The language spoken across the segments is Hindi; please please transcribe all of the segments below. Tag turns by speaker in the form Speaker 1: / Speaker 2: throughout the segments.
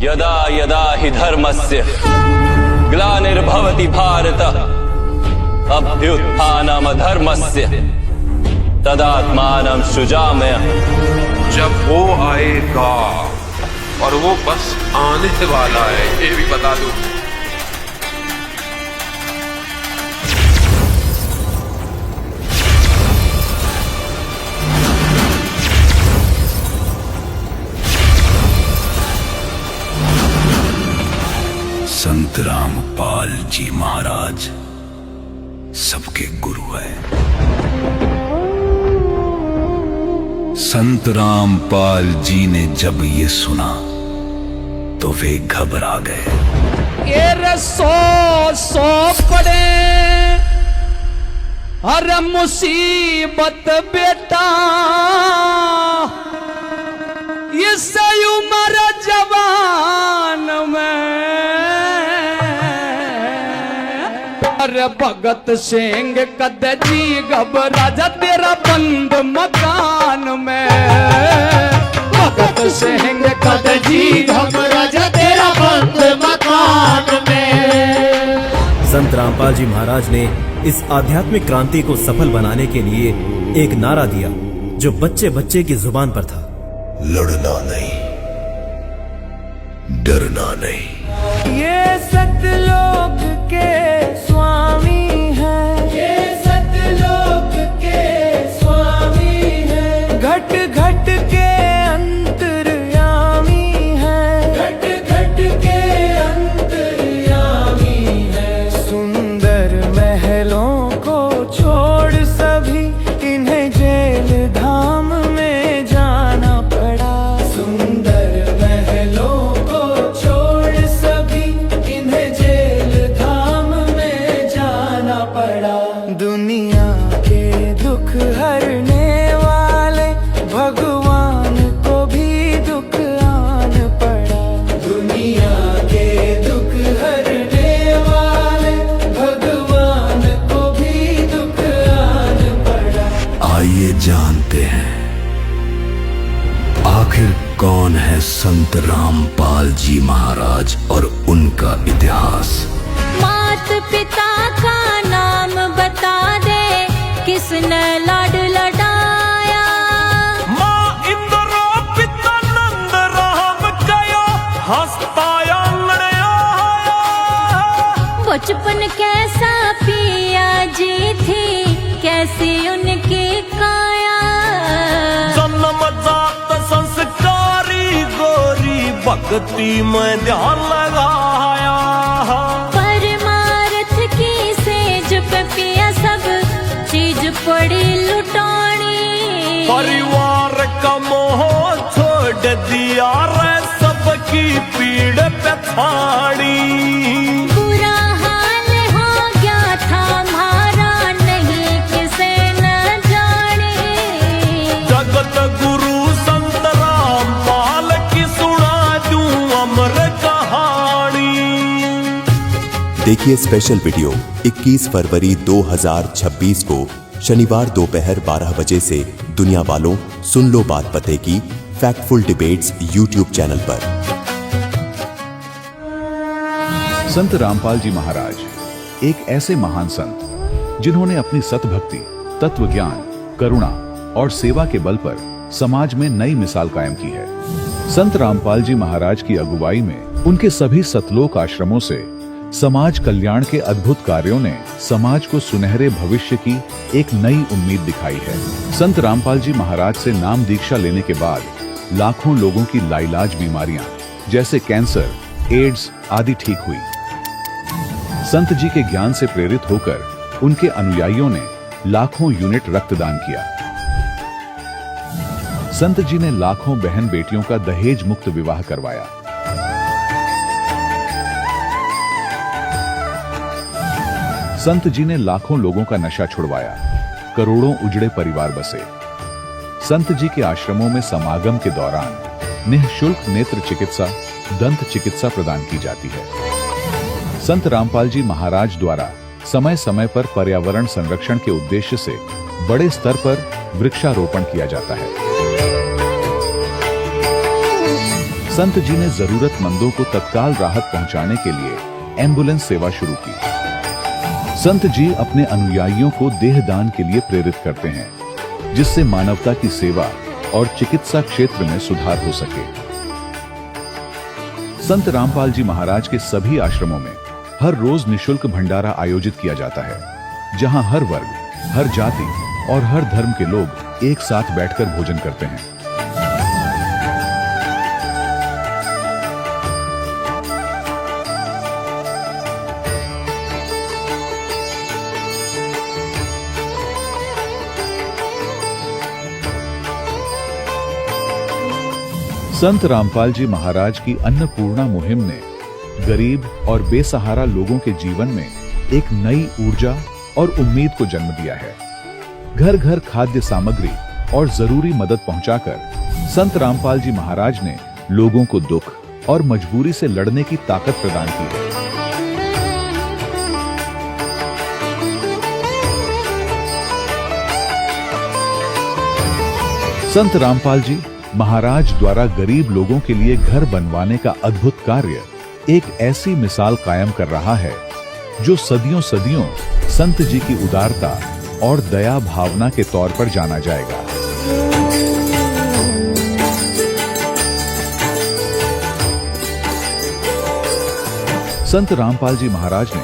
Speaker 1: यदा यदा हि धर्मस्य ग्लानिर्भवति भारत अभ्युत्थानमधर्मस्य तदात्मानं सृजाम्यहम्।
Speaker 2: जब वो आएगा, और वो बस आने वाला है, ये भी बता दूं।
Speaker 3: संत रामपाल जी महाराज सबके गुरु है। संत रामपाल जी ने जब ये सुना तो वे घबरा गए।
Speaker 4: ये सो पड़े हर मुसीबत बेटा, इस उम्र जवान में अरे भगत सिंह कद जी घबरा जा तेरा बंद मकान में। भगत सिंह कद जी घबरा जा तेरा बंद मकान में।
Speaker 5: संत रामपाल जी महाराज ने इस आध्यात्मिक क्रांति को सफल बनाने के लिए एक नारा दिया जो बच्चे बच्चे की जुबान पर था।
Speaker 3: लड़ना नहीं, डरना नहीं।
Speaker 4: ये सतलोक के स्वामी है, ये सतलोक के स्वामी है। घट घट के अंतर्यामी है, घट घट के अंतर्यामी है। सुंदर महलों को छोड़ सभी इन्हें जेल धाम में जाना पड़ा। सुंदर महलों को छोड़ सभी इन्हें जेल धाम में जाना पड़ा। दुनिया के दुख हरने वाले भगवान को भी दुख आन पड़ा। दुनिया के दुख हरने वाले भगवान को भी दुख आन पड़ा।
Speaker 3: आइए जानते हैं आखिर कौन है संत रामपाल जी महाराज और उनका इतिहास।
Speaker 6: मात पिता का नाम बता दे, किसने लाड लडाया।
Speaker 4: माँ इंद्रो पिता नंद राम कयो हंसता आंगण आया।
Speaker 6: बचपन कैसा पिया जी थी, कैसी उनकी काया।
Speaker 4: जन्म जात संस्कारी गोरी भक्ति में ध्यान लगाया।
Speaker 6: परमार्थ की सेज पे पिया सब चीज पड़ी लुटानी।
Speaker 4: परिवार का मोह छोड़ दिया रे, सबकी पीड़ पे छाड़ी।
Speaker 6: बुरा हाल हो गया था हमारा, नहीं किसे न जाने।
Speaker 4: जगत गुरु संत रामपाल की सुना दूं अमर कहानी।
Speaker 7: देखिए स्पेशल वीडियो 21 फरवरी 2026 को शनिवार दोपहर 12 बजे से दुनिया वालों सुन लो बात पते की फैक्टफुल डिबेट्स यूट्यूब चैनल पर।
Speaker 8: संत रामपाल जी महाराज एक ऐसे महान संत जिन्होंने अपनी सतभक्ति, तत्व ज्ञान, करुणा और सेवा के बल पर समाज में नई मिसाल कायम की है। संत रामपाल जी महाराज की अगुवाई में उनके सभी सतलोक आश्रमों से समाज कल्याण के अद्भुत कार्यों ने समाज को सुनहरे भविष्य की एक नई उम्मीद दिखाई है। संत रामपाल जी महाराज से नाम दीक्षा लेने के बाद लाखों लोगों की लाइलाज बीमारियां जैसे कैंसर, एड्स आदि ठीक हुई। संत जी के ज्ञान से प्रेरित होकर उनके अनुयायियों ने लाखों यूनिट रक्तदान किया। संत जी ने लाखों बहन बेटियों का दहेज मुक्त विवाह करवाया। संत जी ने लाखों लोगों का नशा छुड़वाया, करोड़ों उजड़े परिवार बसे। संत जी के आश्रमों में समागम के दौरान निःशुल्क नेत्र चिकित्सा, दंत चिकित्सा प्रदान की जाती है। संत रामपाल जी महाराज द्वारा समय समय पर पर्यावरण संरक्षण के उद्देश्य से बड़े स्तर पर वृक्षारोपण किया जाता है। संत जी ने जरूरतमंदों को तत्काल राहत पहुंचाने के लिए एम्बुलेंस सेवा शुरू की। संत जी अपने अनुयायियों को देहदान के लिए प्रेरित करते हैं, जिससे मानवता की सेवा और चिकित्सा क्षेत्र में सुधार हो सके। संत रामपाल जी महाराज के सभी आश्रमों में हर रोज निशुल्क भंडारा आयोजित किया जाता है, जहां हर वर्ग, हर जाति और हर धर्म के लोग एक साथ बैठकर भोजन करते हैं। संत रामपाल जी महाराज की अन्नपूर्णा मुहिम ने गरीब और बेसहारा लोगों के जीवन में एक नई ऊर्जा और उम्मीद को जन्म दिया है। घर घर खाद्य सामग्री और जरूरी मदद पहुंचाकर संत रामपाल जी महाराज ने लोगों को दुख और मजबूरी से लड़ने की ताकत प्रदान की है। संत रामपाल जी महाराज द्वारा गरीब लोगों के लिए घर बनवाने का अद्भुत कार्य एक ऐसी मिसाल कायम कर रहा है जो सदियों सदियों संत जी की उदारता और दया भावना के तौर पर जाना जाएगा। संत रामपाल जी महाराज ने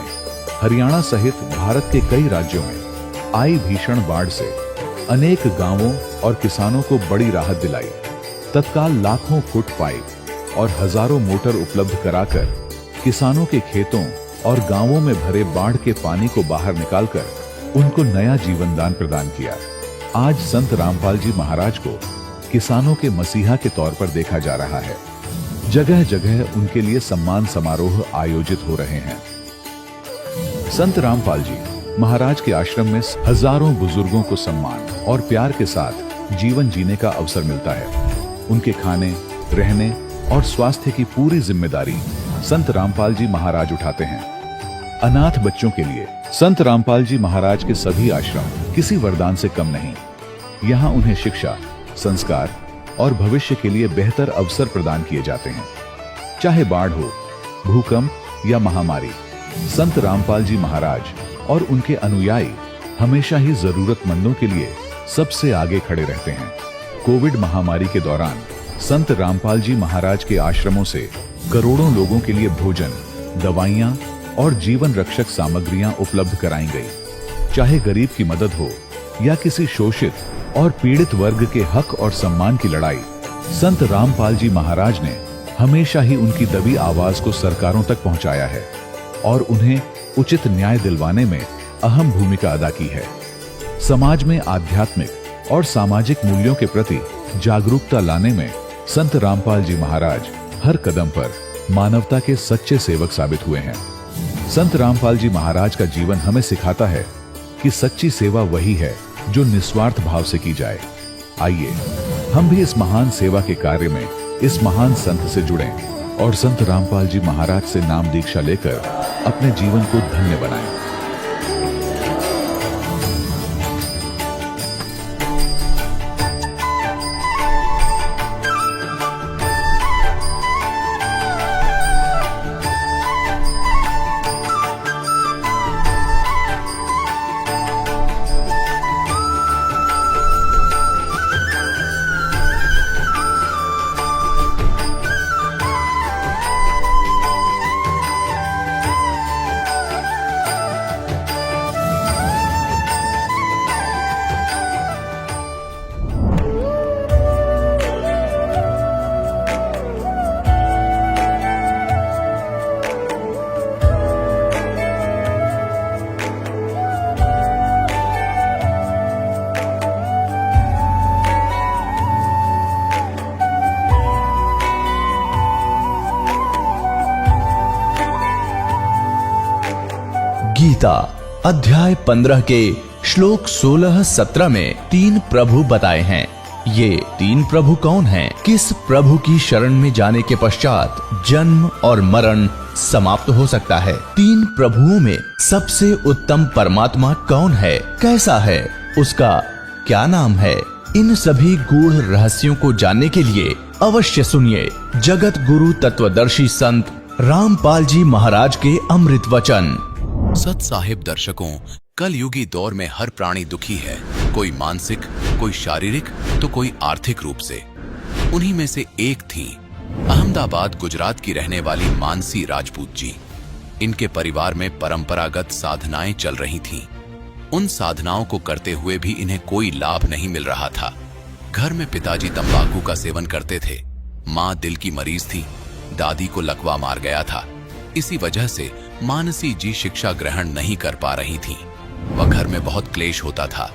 Speaker 8: हरियाणा सहित भारत के कई राज्यों में आई भीषण बाढ़ से अनेक गांवों और किसानों को बड़ी राहत दिलाई। तत्काल लाखों फुट पाइप और हजारों मोटर उपलब्ध कराकर किसानों के खेतों और गांवों में भरे बाढ़ के पानी को बाहर निकालकर उनको नया जीवन दान प्रदान किया। आज संत रामपाल जी महाराज को किसानों के मसीहा के तौर पर देखा जा रहा है। जगह जगह उनके लिए सम्मान समारोह आयोजित हो रहे हैं। संत रामपाल जी महाराज के आश्रम में हजारों बुजुर्गों को सम्मान और प्यार के साथ जीवन जीने का अवसर मिलता है। उनके खाने, रहने और स्वास्थ्य की पूरी जिम्मेदारी संत रामपाल जी महाराज उठाते हैं। अनाथ बच्चों के लिए संत रामपाल जी महाराज के सभी आश्रम किसी वरदान से कम नहीं। यहाँ उन्हें शिक्षा, संस्कार और भविष्य के लिए बेहतर अवसर प्रदान किए जाते हैं। चाहे बाढ़ हो, भूकंप या महामारी, संत रामपाल जी महाराज और उनके अनुयायी हमेशा ही जरूरतमंदों के लिए सबसे आगे खड़े रहते हैं। कोविड महामारी के दौरान संत रामपाल जी महाराज के आश्रमों से करोड़ों लोगों के लिए भोजन, दवाइयां और जीवन रक्षक सामग्रियां उपलब्ध कराई गई। चाहे गरीब की मदद हो या किसी शोषित और पीड़ित वर्ग के हक और सम्मान की लड़ाई, संत रामपाल जी महाराज ने हमेशा ही उनकी दबी आवाज को सरकारों तक पहुंचाया है और उन्हें उचित न्याय दिलवाने में अहम भूमिका अदा की है। समाज में आध्यात्मिक और सामाजिक मूल्यों के प्रति जागरूकता लाने में संत रामपाल जी महाराज हर कदम पर मानवता के सच्चे सेवक साबित हुए हैं। संत रामपाल जी महाराज का जीवन हमें सिखाता है कि सच्ची सेवा वही है जो निस्वार्थ भाव से की जाए। आइए हम भी इस महान सेवा के कार्य में इस महान संत से जुड़ें और संत रामपाल जी महाराज से नाम दीक्षा लेकर अपने जीवन को धन्य बनाएं।
Speaker 9: गीता अध्याय 15 के श्लोक 16-17 में 3 प्रभु बताए हैं। ये 3 प्रभु कौन हैं? किस प्रभु की शरण में जाने के पश्चात जन्म और मरण समाप्त हो सकता है? 3 प्रभुओं में सबसे उत्तम परमात्मा कौन है? कैसा है? उसका क्या नाम है? इन सभी गूढ़ रहस्यों को जानने के लिए अवश्य सुनिए जगत गुरु तत्वदर्शी संत रामपाल जी महाराज के अमृत वचन।
Speaker 10: सत साहिब दर्शकों, कल युगी दौर में हर प्राणी दुखी है, कोई मानसिक, कोई शारीरिक तो कोई आर्थिक रूप से। उन्हीं में से एक थी अहमदाबाद गुजरात की रहने वाली मानसी राजपूत जी। इनके परिवार में परंपरागत साधनाएं चल रही थीं। उन साधनाओं को करते हुए भी इन्हें कोई लाभ नहीं मिल रहा था। घर में पिताजी तंबाकू का सेवन करते थे, माँ दिल की मरीज थी, दादी को लकवा मार गया था। इसी वजह से मानसी जी शिक्षा ग्रहण नहीं कर पा रही थीं। वह घर में बहुत क्लेश होता था।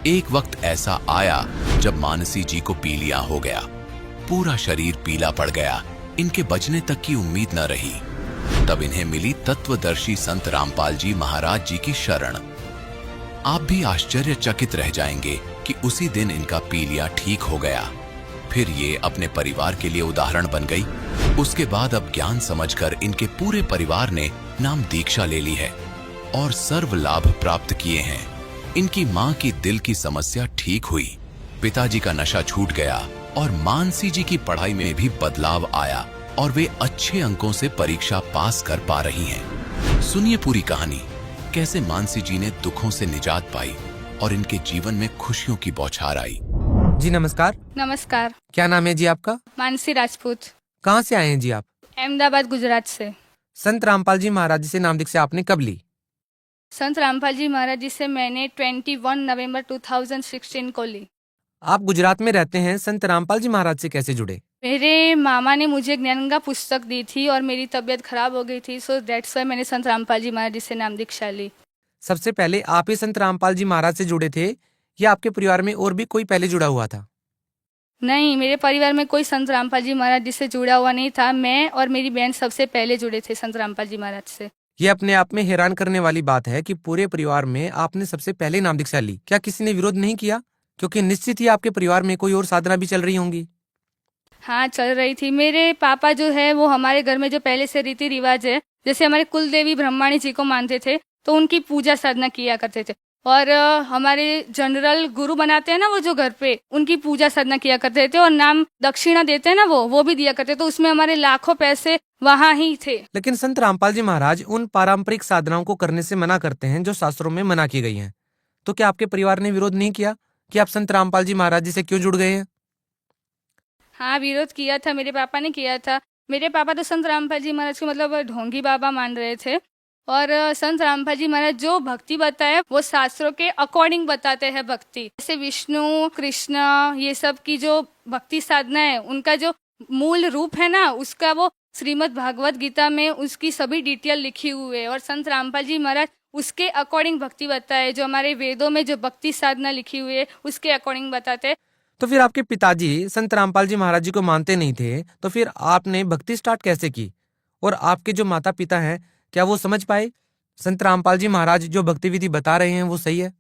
Speaker 10: एक वक्त ऐसा आया जब मानसी जी को पीलिया हो गया, पूरा शरीर पीला पड़ गया। इनके बचने तक की उम्मीद न रही। तब इन्हें मिली तत्वदर्शी संत रामपाल जी महाराज जी की शरण। आप भी आश्चर्यचकित रह जाएंगे कि उसी दिन इनका पीलिया ठीक हो गया। फिर ये अपने परिवार के लिए उदाहरण बन गई। उसके बाद अब ज्ञान समझकर इनके पूरे परिवार ने नाम दीक्षा ले ली है और सर्व लाभ प्राप्त किए हैं। इनकी माँ की दिल की समस्या ठीक हुई, पिताजी का नशा छूट गया और मानसी जी की पढ़ाई में भी बदलाव आया और वे अच्छे अंकों से परीक्षा पास कर पा रही हैं। सुनिए पूरी कहानी, कैसे मानसी जी ने दुखों से निजात पाई और इनके जीवन में खुशियों की बौछार आई।
Speaker 11: जी नमस्कार।
Speaker 6: नमस्कार।
Speaker 11: क्या नाम है जी आपका?
Speaker 6: मानसी राजपूत।
Speaker 11: कहाँ से आए हैं जी आप?
Speaker 6: अहमदाबाद गुजरात से।
Speaker 11: संत रामपाल जी महाराज जी से नाम दीक्षा आपने कब ली?
Speaker 6: संत रामपाल जी महाराज जी से मैंने 21 नवंबर 2016 को ली।
Speaker 11: आप गुजरात में रहते हैं, संत रामपाल जी महाराज से कैसे जुड़े?
Speaker 6: मेरे मामा ने मुझे ज्ञानगंगा पुस्तक दी थी और मेरी तबीयत खराब हो गई थी, सो दैट्स व्हाई मैंने संत रामपाल जी महाराज जी से नाम दीक्षा ली।
Speaker 11: सबसे पहले आप ही संत रामपाल जी महाराज से जुड़े थे या आपके परिवार में और भी कोई पहले जुड़ा हुआ था?
Speaker 6: नहीं, मेरे परिवार में कोई संत रामपाल जी महाराज जी से जुड़ा हुआ नहीं था। मैं और मेरी बहन सबसे पहले जुड़े थे संत रामपाल जी महाराज से।
Speaker 11: ये अपने आप में हैरान करने वाली बात है कि पूरे परिवार में आपने सबसे पहले नाम दीक्षा ली। क्या किसी ने विरोध नहीं किया? क्योंकि निश्चित ही आपके परिवार में कोई और साधना भी चल रही होंगी।
Speaker 6: हाँ, चल रही थी। मेरे पापा जो है वो हमारे घर में जो पहले से रीति रिवाज है, जैसे हमारे कुल देवी ब्रह्माणी जी को मानते थे तो उनकी पूजा साधना किया करते थे। और हमारे जनरल गुरु बनाते हैं ना वो जो घर पे, उनकी पूजा साधना किया करते थे और नाम दक्षिणा देते हैं ना वो भी दिया करते। तो उसमें हमारे लाखों पैसे वहाँ ही थे।
Speaker 11: लेकिन संत रामपाल जी महाराज उन पारंपरिक साधनाओं को करने से मना करते हैं जो शास्त्रों में मना की गई हैं। तो क्या आपके परिवार ने विरोध नहीं किया कि आप संत रामपाल जी महाराज जी से क्यों जुड़ गए हैं?
Speaker 6: हाँ, विरोध किया था, मेरे पापा ने किया था। मेरे पापा तो संत रामपाल जी महाराज को मतलब ढोंगी बाबा मान रहे थे और संत रामपाल जी महाराज जो भक्ति बताए वो शास्त्रों के अकॉर्डिंग बताते हैं भक्ति। जैसे विष्णु कृष्ण ये सब की जो भक्ति साधना है, उनका जो मूल रूप है ना, उसका वो श्रीमद् भागवत गीता में उसकी सभी डिटेल लिखी हुई है और संत रामपाल जी महाराज उसके अकॉर्डिंग भक्ति बताए। जो हमारे वेदों में जो भक्ति साधना लिखी हुई है उसके अकॉर्डिंग बताते हैं।
Speaker 11: तो फिर आपके पिताजी संत रामपाल जी महाराज जी को मानते नहीं थे, तो फिर आपने भक्ति स्टार्ट कैसे की? और आपके जो माता पिता हैं क्या वो समझ पाए संत रामपाल जी महाराज जो भक्ति विधि बता रहे हैं वो सही है?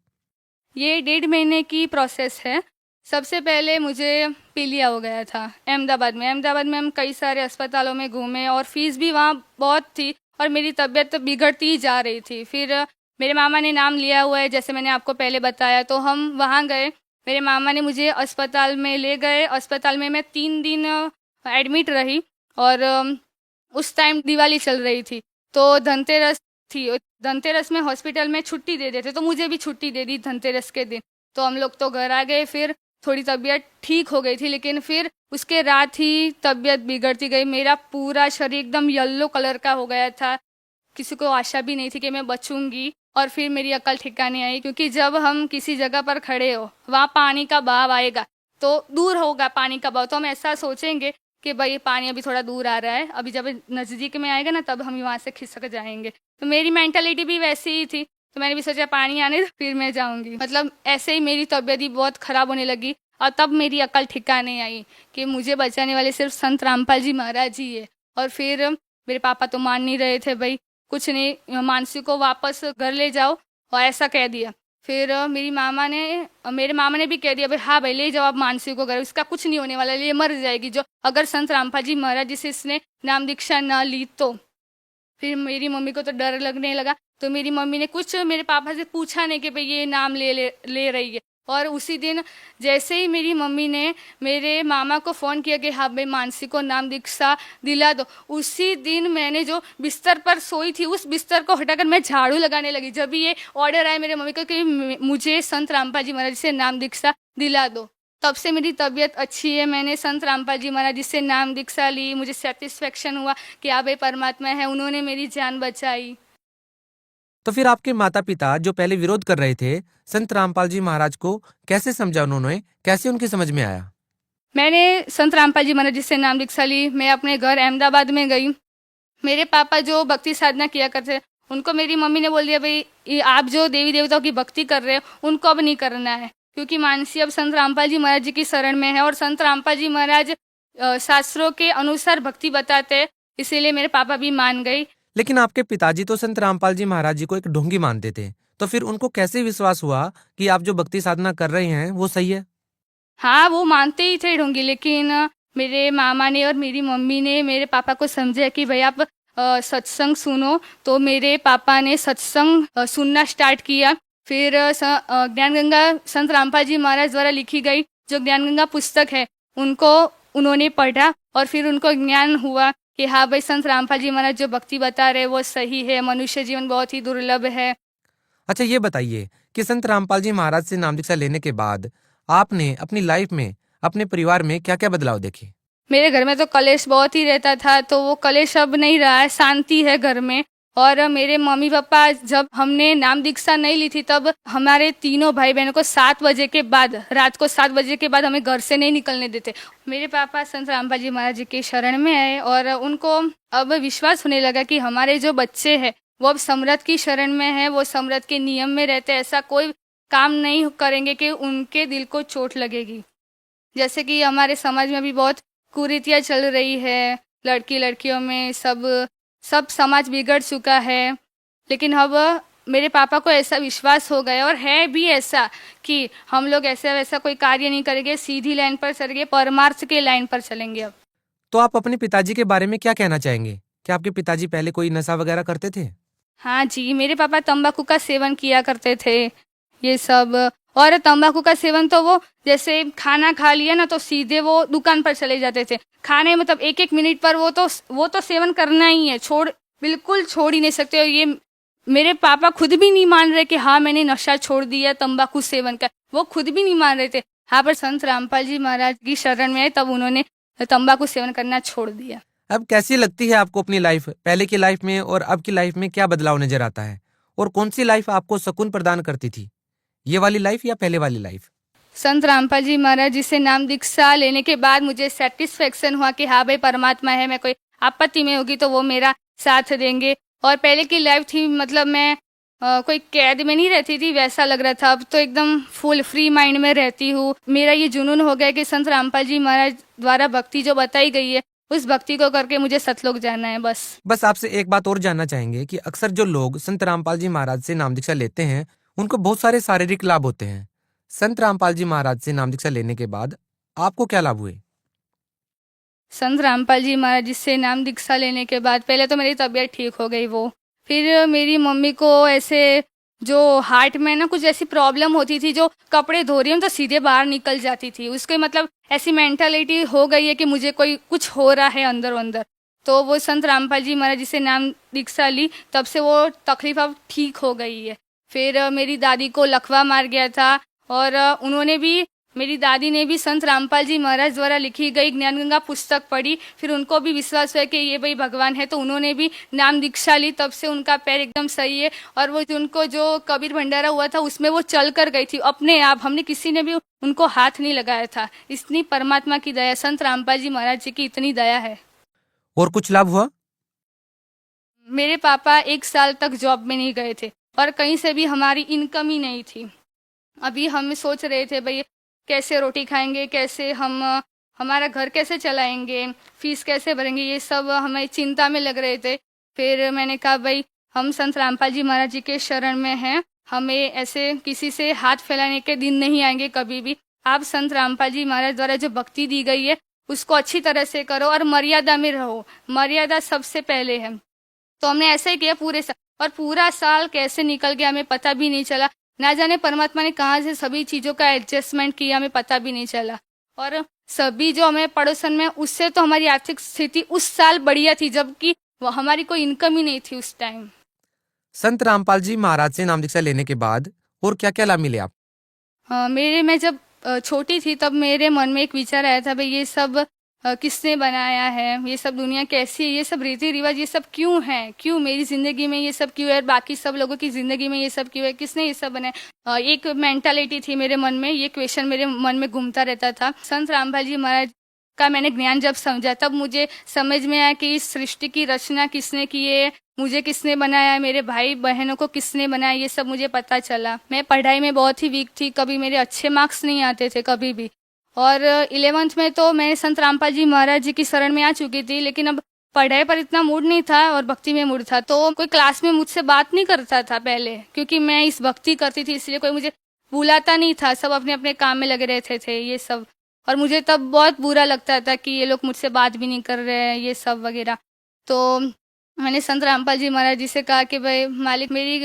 Speaker 6: ये 1.5 महीने की प्रोसेस है। सबसे पहले मुझे पीलिया हो गया था अहमदाबाद में। हम कई सारे अस्पतालों में घूमे और फीस भी वहाँ बहुत थी और मेरी तबीयत तो बिगड़ती ही जा रही थी। फिर मेरे मामा ने नाम लिया हुआ है, जैसे मैंने आपको पहले बताया, तो हम वहाँ गए। मेरे मामा ने मुझे अस्पताल में ले गए। अस्पताल में मैं 3 दिन एडमिट रही और उस टाइम दिवाली चल रही थी तो धनतेरस थी। धनतेरस में हॉस्पिटल में छुट्टी दे देते तो मुझे भी छुट्टी दे दी धनतेरस के दिन। तो हम लोग तो घर आ गए। फिर थोड़ी तबीयत ठीक हो गई थी, लेकिन फिर उसके रात ही तबीयत बिगड़ती गई। मेरा पूरा शरीर एकदम येलो कलर का हो गया था। किसी को आशा भी नहीं थी कि मैं बचूंगी और फिर मेरी अकल ठिकाने आई, क्योंकि जब हम किसी जगह पर खड़े हो वहाँ पानी का बहाव आएगा तो दूर होगा पानी का बहाव, तो हम ऐसा सोचेंगे कि भाई पानी अभी थोड़ा दूर आ रहा है, अभी जब नज़दीक में आएगा ना तब हम वहाँ से खिसक जाएंगे। तो मेरी मेंटालिटी भी वैसी ही थी, तो मैंने भी सोचा पानी आने तो फिर मैं जाऊँगी। मतलब ऐसे ही मेरी तबीयत ही बहुत ख़राब होने लगी और तब मेरी अकल ठिकाने आई कि मुझे बचाने वाले सिर्फ संत रामपाल जी महाराज ही है। और फिर मेरे पापा तो मान नहीं रहे थे, भाई कुछ नहीं, मानसी को वापस घर ले जाओ, और ऐसा कह दिया। फिर मेरे मामा ने भी कह दिया भाई हाँ भाई ले जाओ आप मानसी को घर, इसका कुछ नहीं होने वाला, ये मर जाएगी जो अगर संत रामपाल जी महाराज जी से इसने नाम दीक्षा ना ली तो। फिर मेरी मम्मी को तो डर लगने लगा, तो मेरी मम्मी ने कुछ मेरे पापा से पूछा नहीं कि भाई ये नाम ले रही है। और उसी दिन जैसे ही मेरी मम्मी ने मेरे मामा को फ़ोन किया कि हाँ भाई मानसी को नाम दीक्षा दिला दो, उसी दिन मैंने जो बिस्तर पर सोई थी उस बिस्तर को हटाकर मैं झाड़ू लगाने लगी। जब भी ये ऑर्डर आया मेरे मम्मी को कि मुझे संत रामपाल जी महाराज से नाम दीक्षा दिला दो, तब से मेरी तबीयत अच्छी है। मैंने संत रामपाल जी महाराज जी से नाम दीक्षा ली, मुझे सेटिस्फेक्शन हुआ कि हाँ भाई परमात्मा है, उन्होंने मेरी जान बचाई।
Speaker 11: तो फिर आपके माता पिता जो पहले विरोध कर रहे थे संत रामपाल जी महाराज को कैसे समझा उन्होंने, कैसे उनकी समझ में आया?
Speaker 6: मैंने संत रामपाल जी महाराज जी से नाम दीक्षा ली। मैं अपने घर अहमदाबाद में गई। मेरे पापा जो भक्ति साधना किया करते उनको मेरी मम्मी ने बोल दिया भाई आप जो देवी देवताओं की भक्ति कर रहे हो उनको अब नहीं करना है, क्योंकि मानसी अब संत रामपाल जी महाराज जी की शरण में है और संत रामपाल जी महाराज शास्त्रों के अनुसार भक्ति बताते हैं, इसीलिए मेरे पापा भी मान गई।
Speaker 11: लेकिन आपके पिताजी तो संत रामपाल जी महाराज जी को एक ढोंगी मानते थे, तो फिर उनको कैसे विश्वास हुआ कि आप जो भक्ति साधना कर रहे हैं वो सही है?
Speaker 6: हाँ, वो मानते ही थे ढोंगी, लेकिन मेरे मामा ने और मेरी मम्मी ने मेरे पापा को समझाया कि भाई आप सत्संग सुनो, तो मेरे पापा ने सत्संग सुनना स्टार्ट किया। फिर ज्ञान गंगा संत रामपाल जी महाराज द्वारा लिखी गई जो ज्ञान गंगा पुस्तक है उनको उन्होंने पढ़ा और फिर उनको ज्ञान हुआ कि हाँ भाई संत रामपाल जी महाराज जो भक्ति बता रहे वो सही है, मनुष्य जीवन बहुत ही दुर्लभ है।
Speaker 11: अच्छा, ये बताइए कि संत रामपाल जी महाराज से नाम दीक्षा लेने के बाद आपने अपनी लाइफ में, अपने परिवार में क्या क्या बदलाव देखे?
Speaker 6: मेरे घर में तो कलेश बहुत ही रहता था, तो वो कलेश अब नहीं रहा है, शांति है घर में। और मेरे मम्मी पापा जब हमने नाम दीक्षा नहीं ली थी तब हमारे तीनों भाई बहनों को 7 बजे के बाद, रात को 7 बजे के बाद हमें घर से नहीं निकलने देते। मेरे पापा संत रामपाल जी महाराज जी के शरण में आए और उनको अब विश्वास होने लगा कि हमारे जो बच्चे हैं वो अब समृद्ध की शरण में है, वो समृद्ध के नियम में रहते, ऐसा कोई काम नहीं करेंगे कि उनके दिल को चोट लगेगी। जैसे कि हमारे समाज में भी बहुत कुरीतियाँ चल रही है, लड़की लड़कियों में सब समाज बिगड़ चुका है। लेकिन अब मेरे पापा को ऐसा विश्वास हो गया और है भी ऐसा कि हम लोग ऐसा वैसा कोई कार्य नहीं करेंगे, सीधी लाइन पर चलेंगे, परमार्थ के लाइन पर चलेंगे। अब
Speaker 11: तो आप अपने पिताजी के बारे में क्या कहना चाहेंगे? क्या आपके पिताजी पहले कोई नशा वगैरह करते थे?
Speaker 6: हाँ जी, मेरे पापा तंबाकू का सेवन किया करते थे ये सब। और तंबाकू का सेवन तो वो जैसे खाना खा लिया ना तो सीधे वो दुकान पर चले जाते थे। खाने मतलब 1-1 मिनट पर वो तो सेवन करना ही है, बिल्कुल छोड़ ही नहीं सकते। और ये मेरे पापा खुद भी नहीं मान रहे कि हाँ मैंने नशा छोड़ दिया तंबाकू सेवन का, वो खुद भी नहीं मान रहे थे। हाँ, पर संत रामपाल जी महाराज की शरण में तब उन्होंने तंबाकू सेवन करना छोड़ दिया।
Speaker 11: अब कैसी लगती है आपको अपनी लाइफ? पहले की लाइफ में और अब की लाइफ में क्या बदलाव नजर आता है? और कौन सी लाइफ आपको सुकून प्रदान करती थी, ये वाली लाइफ या पहले वाली लाइफ?
Speaker 6: संत रामपाल जी महाराज जी से नाम दीक्षा लेने के बाद मुझे सेटिस्फेक्शन हुआ कि हाँ भाई परमात्मा है, मैं कोई आपत्ति में होगी तो वो मेरा साथ देंगे। और पहले की लाइफ थी मतलब मैं कोई कैद में नहीं रहती थी, वैसा लग रहा था। अब तो एकदम फुल फ्री माइंड में रहती हूँ। मेरा ये जुनून हो गया कि संत रामपाल जी महाराज द्वारा भक्ति जो बताई गई है उस भक्ति को करके मुझे सतलोक जाना है। बस
Speaker 11: आपसे एक बात और जानना चाहेंगे कि अक्सर जो लोग संत रामपाल जी महाराज से नाम दीक्षा लेते हैं उनको बहुत सारे शारीरिक लाभ होते हैं। संत रामपाल जी महाराज से नाम दीक्षा लेने के बाद आपको क्या लाभ हुए?
Speaker 6: संत रामपाल जी महाराज जी से नाम दीक्षा लेने के बाद पहले तो मेरी तबीयत ठीक हो गई। वो फिर मेरी मम्मी को ऐसे जो हार्ट में ना कुछ ऐसी प्रॉब्लम होती थी, जो कपड़े धो रही हूँ तो सीधे बाहर निकल जाती थी, उसके मतलब ऐसी मेंटालिटी हो गई है कि मुझे कोई कुछ हो रहा है अंदर अंदर। तो वो संत रामपाल जी महाराज जी से नाम दीक्षा ली, तब से वो तकलीफ अब ठीक हो गई है। फिर मेरी दादी को लकवा मार गया था और मेरी दादी ने भी संत रामपाल जी महाराज द्वारा लिखी गई ज्ञान गंगा पुस्तक पढ़ी। फिर उनको भी विश्वास हुआ कि ये भाई भगवान है, तो उन्होंने भी नाम दीक्षा ली। तब से उनका पैर एकदम सही है और वो उनको जो कबीर भंडारा हुआ था उसमें वो चल कर गई थी अपने आप, हमने किसी ने भी उनको हाथ नहीं लगाया था। इतनी परमात्मा की दया, संत रामपाल जी महाराज जी की इतनी दया है।
Speaker 11: और कुछ लाभ हुआ?
Speaker 6: मेरे पापा 1 साल तक जॉब में नहीं गए थे और कहीं से भी हमारी इनकम ही नहीं थी। अभी हम सोच रहे थे भाई कैसे रोटी खाएंगे, कैसे हम हमारा घर कैसे चलाएंगे, फीस कैसे भरेंगे, ये सब हमें चिंता में लग रहे थे। फिर मैंने कहा भाई हम संत रामपाल जी महाराज जी के शरण में हैं, हमें ऐसे किसी से हाथ फैलाने के दिन नहीं आएंगे कभी भी। आप संत रामपाल जी महाराज द्वारा जो भक्ति दी गई है उसको अच्छी तरह से करो और मर्यादा में रहो, मर्यादा सबसे पहले है। तो हमने ऐसे ही किया पूरे साल, और पूरा साल कैसे निकल गया हमें पता भी नहीं चला। ना जाने परमात्मा ने कहाँ से सभी चीज़ों का एडजस्टमेंट किया, हमें पता भी नहीं चला। और सभी जो हमें पड़ोसन में, उससे तो हमारी आर्थिक स्थिति उस साल बढ़िया थी, जबकि हमारी कोई इनकम ही नहीं थी उस टाइम।
Speaker 11: संत रामपाल जी महाराज से नाम दीक्षा लेने के बाद और क्या क्या लाभ मिले आप?
Speaker 6: मैं जब छोटी थी तब मेरे मन में एक विचार आया था, भाई ये सब किसने बनाया है, ये सब दुनिया कैसी है, ये सब रीति रिवाज ये सब क्यों है, क्यों मेरी ज़िंदगी में ये सब क्यों है, बाकी सब लोगों की ज़िंदगी में ये सब क्यों है, किसने ये सब बनाया। एक मेंटालिटी थी मेरे मन में, ये क्वेश्चन मेरे मन में घूमता रहता था। संत रामपाल जी महाराज का मैंने ज्ञान जब समझा, तब मुझे समझ में आया कि इस सृष्टि की रचना किसने की है, मुझे किसने बनाया, मेरे भाई बहनों को किसने बनाया, ये सब मुझे पता चला। मैं पढ़ाई में बहुत ही वीक थी, कभी मेरे अच्छे मार्क्स नहीं आते थे कभी भी। और 11th में तो मैं संत रामपाल जी महाराज जी की शरण में आ चुकी थी, लेकिन अब पढ़ाई पर इतना मूड नहीं था और भक्ति में मूड था, तो कोई क्लास में मुझसे बात नहीं करता था पहले, क्योंकि मैं इस भक्ति करती थी, इसलिए कोई मुझे बुलाता नहीं था, सब अपने अपने काम में लगे रहते थे ये सब। और मुझे तब बहुत बुरा लगता था कि ये लोग मुझसे बात भी नहीं कर रहे हैं ये सब वगैरह। तो मैंने संत रामपाल जी महाराज जी से कहा कि भाई मालिक, मेरी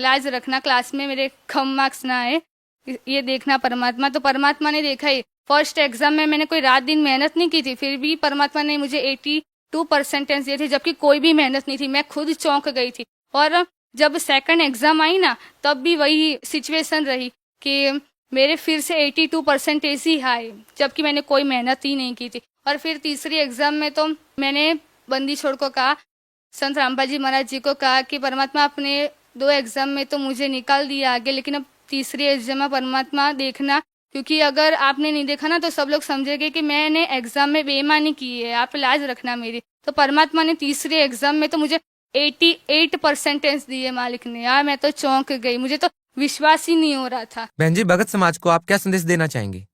Speaker 6: लाज रखना, क्लास में मेरे कम मार्क्स ना आए, ये देखना परमात्मा। तो परमात्मा ने देखा ही। फर्स्ट एग्जाम में मैंने कोई रात दिन मेहनत नहीं की थी, फिर भी परमात्मा ने मुझे 82% दिए थे, जबकि कोई भी मेहनत नहीं थी। मैं खुद चौंक गई थी। और जब सेकंड एग्जाम आई ना, तब भी वही सिचुएशन रही कि मेरे फिर से 82% ही आए, जबकि मैंने कोई मेहनत ही नहीं की थी। और फिर तीसरी एग्जाम में तो मैंने बंदी छोड़ को कहा, संत रामपाल जी महाराज जी को कहा कि परमात्मा, अपने 2 एग्जाम में तो मुझे निकाल दिया आगे, लेकिन अब तीसरी एग्जाम में परमात्मा देखना, क्योंकि अगर आपने नहीं देखा ना तो सब लोग समझेंगे कि मैंने एग्जाम में बेईमानी की है, आप लाज रखना मेरी। तो परमात्मा ने तीसरे एग्जाम में तो मुझे 88% दिए मालिक ने। यार मैं तो चौंक गई, मुझे तो विश्वास ही नहीं हो रहा था।
Speaker 11: बहन जी, भगत समाज को आप क्या संदेश देना चाहेंगे?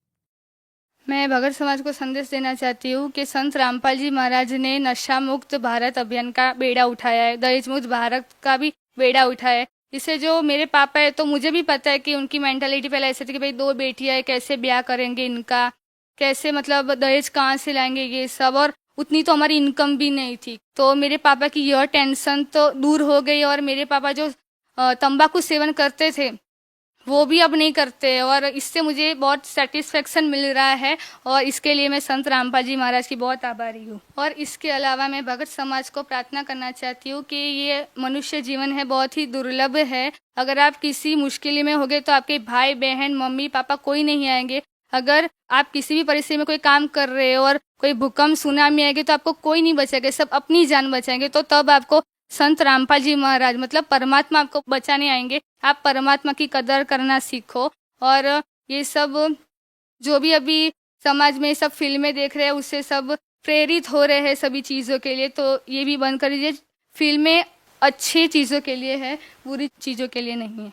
Speaker 6: मैं भगत समाज को संदेश देना चाहती हूँ कि संत रामपाल जी महाराज ने नशा मुक्त भारत अभियान का बेड़ा उठाया है, दहेज मुक्त भारत का भी बेड़ा उठाया है। इससे जो मेरे पापा है, तो मुझे भी पता है कि उनकी मेंटालिटी पहले ऐसे थी कि भाई 2 बेटियां है, कैसे ब्याह करेंगे इनका, कैसे मतलब दहेज कहाँ से लाएंगे ये सब, और उतनी तो हमारी इनकम भी नहीं थी। तो मेरे पापा की यह टेंशन तो दूर हो गई, और मेरे पापा जो तंबाकू सेवन करते थे वो भी अब नहीं करते, और इससे मुझे बहुत सेटिस्फेक्शन मिल रहा है, और इसके लिए मैं संत रामपाल जी महाराज की बहुत आभारी हूँ। और इसके अलावा मैं भगत समाज को प्रार्थना करना चाहती हूँ कि ये मनुष्य जीवन है, बहुत ही दुर्लभ है। अगर आप किसी मुश्किल में होगे तो आपके भाई बहन मम्मी पापा कोई नहीं आएंगे। अगर आप किसी भी परिस्थिति में कोई काम कर रहे हो और कोई भूकंप सुनामी आएगी तो आपको कोई नहीं बचेगा, सब अपनी जान बचाएंगे। तो तब आपको संत रामपाल जी महाराज मतलब परमात्मा आपको बचाने आएंगे। आप परमात्मा की कदर करना सीखो। और ये सब जो भी अभी समाज में सब फिल्में देख रहे हैं उससे सब प्रेरित हो रहे हैं सभी चीज़ों के लिए, तो ये भी बंद कर दीजिए। फिल्में अच्छी चीज़ों के लिए है, बुरी चीज़ों के लिए नहीं है।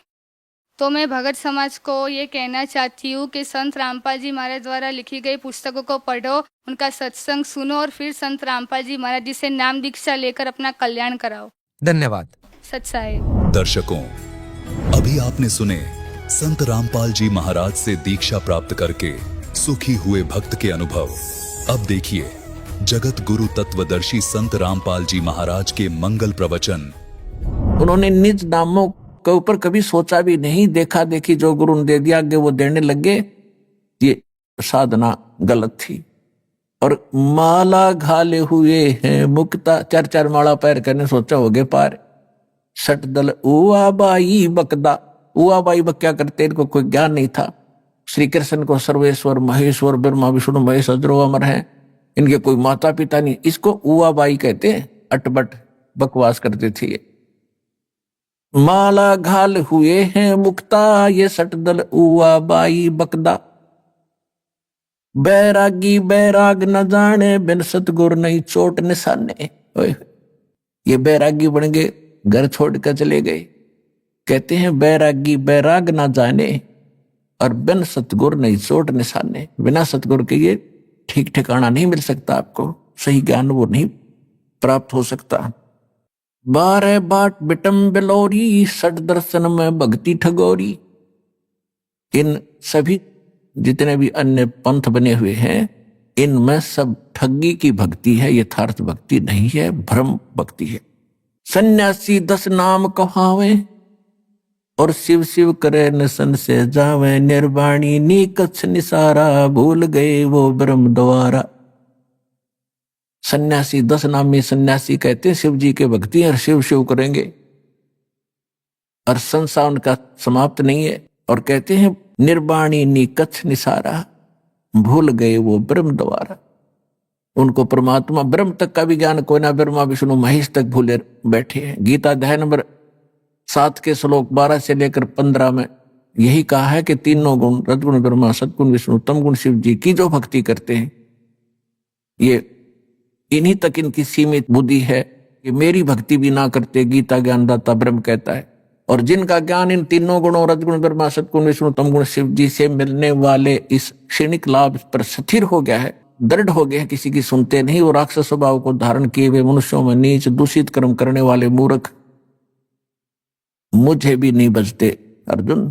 Speaker 6: तो मैं भगत समाज को ये कहना चाहती हूँ कि संत रामपाल जी महाराज द्वारा लिखी गई पुस्तकों को पढ़ो, उनका सत्संग सुनो और फिर संत रामपाल जी महाराज जी से नाम दीक्षा लेकर अपना कल्याण कराओ।
Speaker 11: धन्यवाद।
Speaker 6: सच्चाई।
Speaker 3: दर्शकों, अभी आपने सुने संत रामपाल जी महाराज से दीक्षा प्राप्त करके सुखी हुए भक्त के अनुभव। अब देखिए जगत गुरु तत्वदर्शी संत रामपाल जी महाराज के मंगल प्रवचन।
Speaker 12: उन्होंने निज नामों के ऊपर कभी सोचा भी नहीं, देखा देखी जो गुरु ने दे दिया आगे वो देने लगे। ये साधना गलत थी। और माला घाले हुए हैं मुक्ता, 4 माला पैर करने सोचा हो गए पार। सट दल उआ बाई बकदा, उआ बाई बक क्या करते, इनको कोई ज्ञान नहीं था। श्री कृष्ण को सर्वेश्वर महेश्वर ब्रह्मा विष्णु महेश अजरो अमर है, इनके कोई माता पिता नहीं, इसको उआ बाई कहते। अटबट बकवास करते थे। माला घाल हुए हैं मुक्ता, ये सट दल उआ बाई बकदा। बैरागी बैराग न जाने, बिन सतगुर नहीं चोट निशाने। ये बैरागी बन गए, घर छोड़ कर चले गए। कहते हैं बैरागी बैराग ना जाने और बिन सतगुर नहीं चोट निशाने। बिना सतगुर के ये ठीक ठिकाना नहीं मिल सकता, आपको सही ज्ञान वो नहीं प्राप्त हो सकता। 12 बाट बिटम बिलोरी, सट दर्शन में भक्ति ठगोरी। इन सभी जितने भी अन्य पंथ बने हुए हैं इनमें सब ठगी की भक्ति है, यथार्थ भक्ति नहीं है, भ्रम भक्ति है। सन्यासी 10 नाम कहावे, और शिव शिव करे नसन से जावे, निर्वाणी नी कच्छ निसारा, भूल गए वो ब्रह्म द्वारा। सन्यासी 10 नामी सन्यासी कहते हैं शिव जी के भक्ति और शिव शिव करेंगे और संसार उनका समाप्त नहीं है, और कहते हैं निर्वाणी नी कच्छ निसारा, भूल गए वो ब्रह्म द्वारा। उनको परमात्मा ब्रह्म तक का भी ज्ञान कोई ना, ब्रह्मा विष्णु महेश तक भूले बैठे हैं। गीता अध्याय नंबर 7 के श्लोक 12 से लेकर 15 में यही कहा है कि तीनों गुण रजगुण ब्रह्मा, सद्गुण विष्णु, तमगुण शिव जी की जो भक्ति करते हैं, ये इन्हीं तक इनकी सीमित बुद्धि है कि मेरी भक्ति भी ना करते गीता ज्ञानदाता ब्रह्म कहता है। और जिनका ज्ञान इन तीनों गुणों रजगुण ब्रह्मा, सद्गुण विष्णु, तमगुण शिव जी से मिलने वाले इस क्षणिक लाभ पर स्थिर हो गया है, दृढ़ हो गया है, किसी की सुनते नहीं, वो राक्षस स्वभाव को धारण किए हुए मनुष्यों में नीच दूषित कर्म करने वाले मूर्ख मुझे भी नहीं बचते अर्जुन।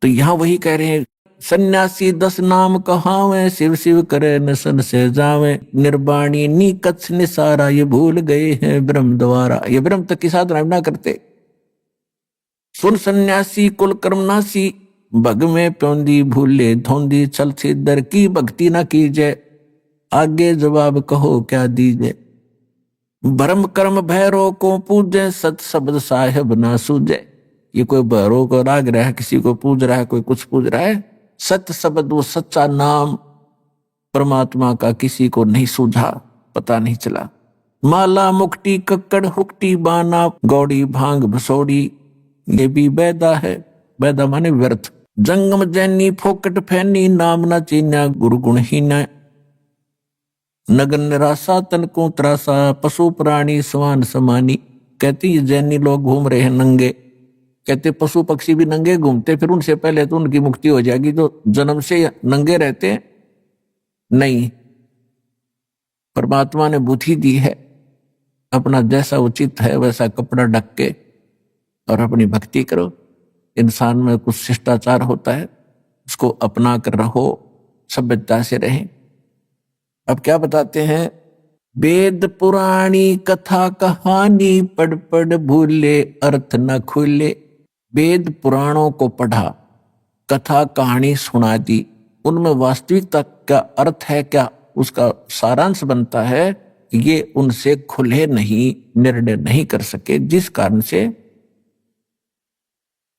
Speaker 12: तो यहां वही कह रहे हैं, सन्यासी 10 नाम कहावे, शिव शिव करे नसन से जावे, निर्वाणी नी कच्छ निसारा, ये भूल गए हैं ब्रह्म द्वारा। ये ब्रह्म तक की साधना ना करते। सुन सन्यासी कुल कर्मनासी, भग में प्योंदी भूले धोंदी, चल सिद्धर की भक्ति न कीजे, आगे जवाब कहो क्या दीजे। भरम कर्म भैरव को पूजे, सत शब्द साहेब ना सूझे। ये कोई भैरव को राग रहा है, किसी को पूज रहा है, कोई कुछ पूज रहा है। सत्य शब्द वो सच्चा नाम परमात्मा का किसी को नहीं सूझा, पता नहीं चला। माला मुक्ति कक्कड़ हुक्टी बाना, गौड़ी भांग भसोड़ी, ये भी बैदा है। बैदा माने व्यर्थ। जंगम जैनी फोकट फैनी, नाम न चीन्या गुरु गुणहीना, नगन निराशा तन को त्रासा, पशु प्राणी समान समानी। कहती ये जैनी लोग घूम रहे हैं नंगे, कहते पशु पक्षी भी नंगे घूमते, फिर उनसे पहले तो उनकी मुक्ति हो जाएगी जो जन्म से नंगे रहते हैं। नहीं, परमात्मा ने बुद्धि दी है, अपना जैसा उचित है वैसा कपड़ा ढक के और अपनी भक्ति करो। इंसान में कुछ शिष्टाचार होता है, उसको अपना कर रहो, सभ्यता से रहें। अब क्या बताते हैं, वेद पुराणी कथा कहानी, पढ़ पढ़ भूले अर्थ न खुले। वेद पुराणों को पढ़ा, कथा कहानी सुना दी, उनमें वास्तविकता क्या अर्थ है, क्या उसका सारांश बनता है, ये उनसे खुले नहीं, निर्णय नहीं कर सके, जिस कारण से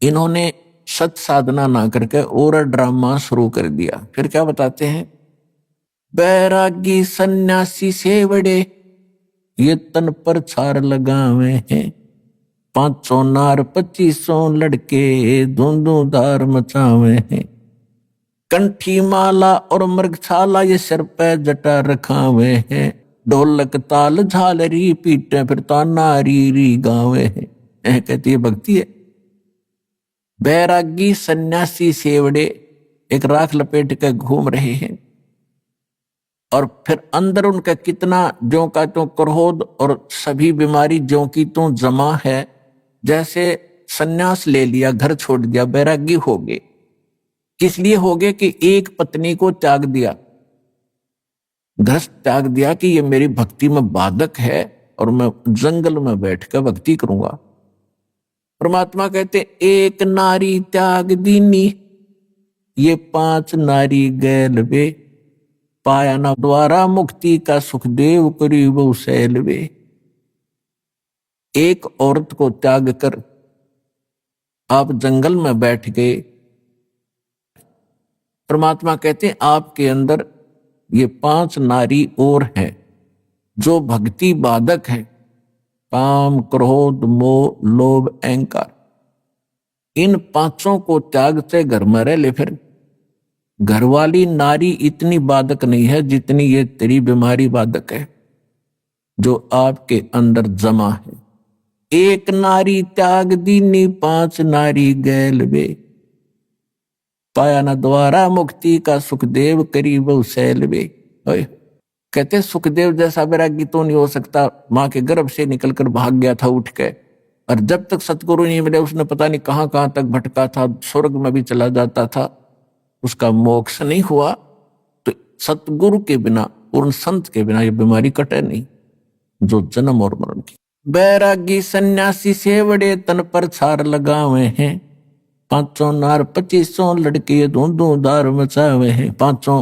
Speaker 12: इन्होंने सत साधना ना करके और ड्रामा शुरू कर दिया। फिर क्या बताते हैं, बैरागी सन्यासी सेवड़े, ये तन पर छार लगावे हैं, 500 नार 2500 लड़के, धुंधुधार मचावे हैं। कंठी माला और मृगछाला, ये सिर पे जटा रखावे हैं, ढोलक ताल झालरी पीटे, फिर ताना री री गावे हैं। कहती है भक्ति है। बैरागी सन्यासी सेवड़े एक राख लपेट के घूम रहे हैं, और फिर अंदर उनका कितना ज्यों का त्यों क्रोध और सभी बीमारी ज्यों की त्यों जमा है। जैसे सन्यास ले लिया, घर छोड़ दिया, बैरागी हो गए। किस लिए हो गए कि एक पत्नी को त्याग दिया, घर त्याग दिया कि ये मेरी भक्ति में बाधक है और मैं जंगल में बैठकर भक्ति करूंगा। परमात्मा कहते एक नारी त्याग दीनी, ये 5 नारी गैल वे, पाया ना द्वारा मुक्ति का सुखदेव करी वो सैल वे। एक औरत को त्याग कर आप जंगल में बैठ गए। परमात्मा कहते आपके अंदर ये 5 नारी और हैं जो भक्ति बाधक है, काम क्रोध मोह लोभ अहंकार। इन 5 को त्याग से घर में रह ले। फिर घर वाली नारी इतनी बाधक नहीं है जितनी ये तेरी बीमारी बाधक है जो आपके अंदर जमा है। एक नारी त्याग दीनी, 5 नारी गैल वे, पाया न द्वारा मुक्ति का सुखदेव करी वो सैल वे। कहते सुखदेव जैसा वैरागी तो नहीं हो सकता, मां के गर्भ से निकलकर भाग गया था उठ के, और जब तक सतगुरु नहीं मिले उसने पता नहीं कहां कहां तक भटका था, स्वर्ग में भी चला जाता था, उसका मोक्ष नहीं हुआ। तो सतगुरु के बिना, पूर्ण संत के बिना ये बीमारी कटे नहीं जो जन्म और मरण की। बैरागी सन्यासी सेवड़े तन पर छार लगावे हैं, 500 नार 2500 लड़के धूंधू दार मचावे हैं। 500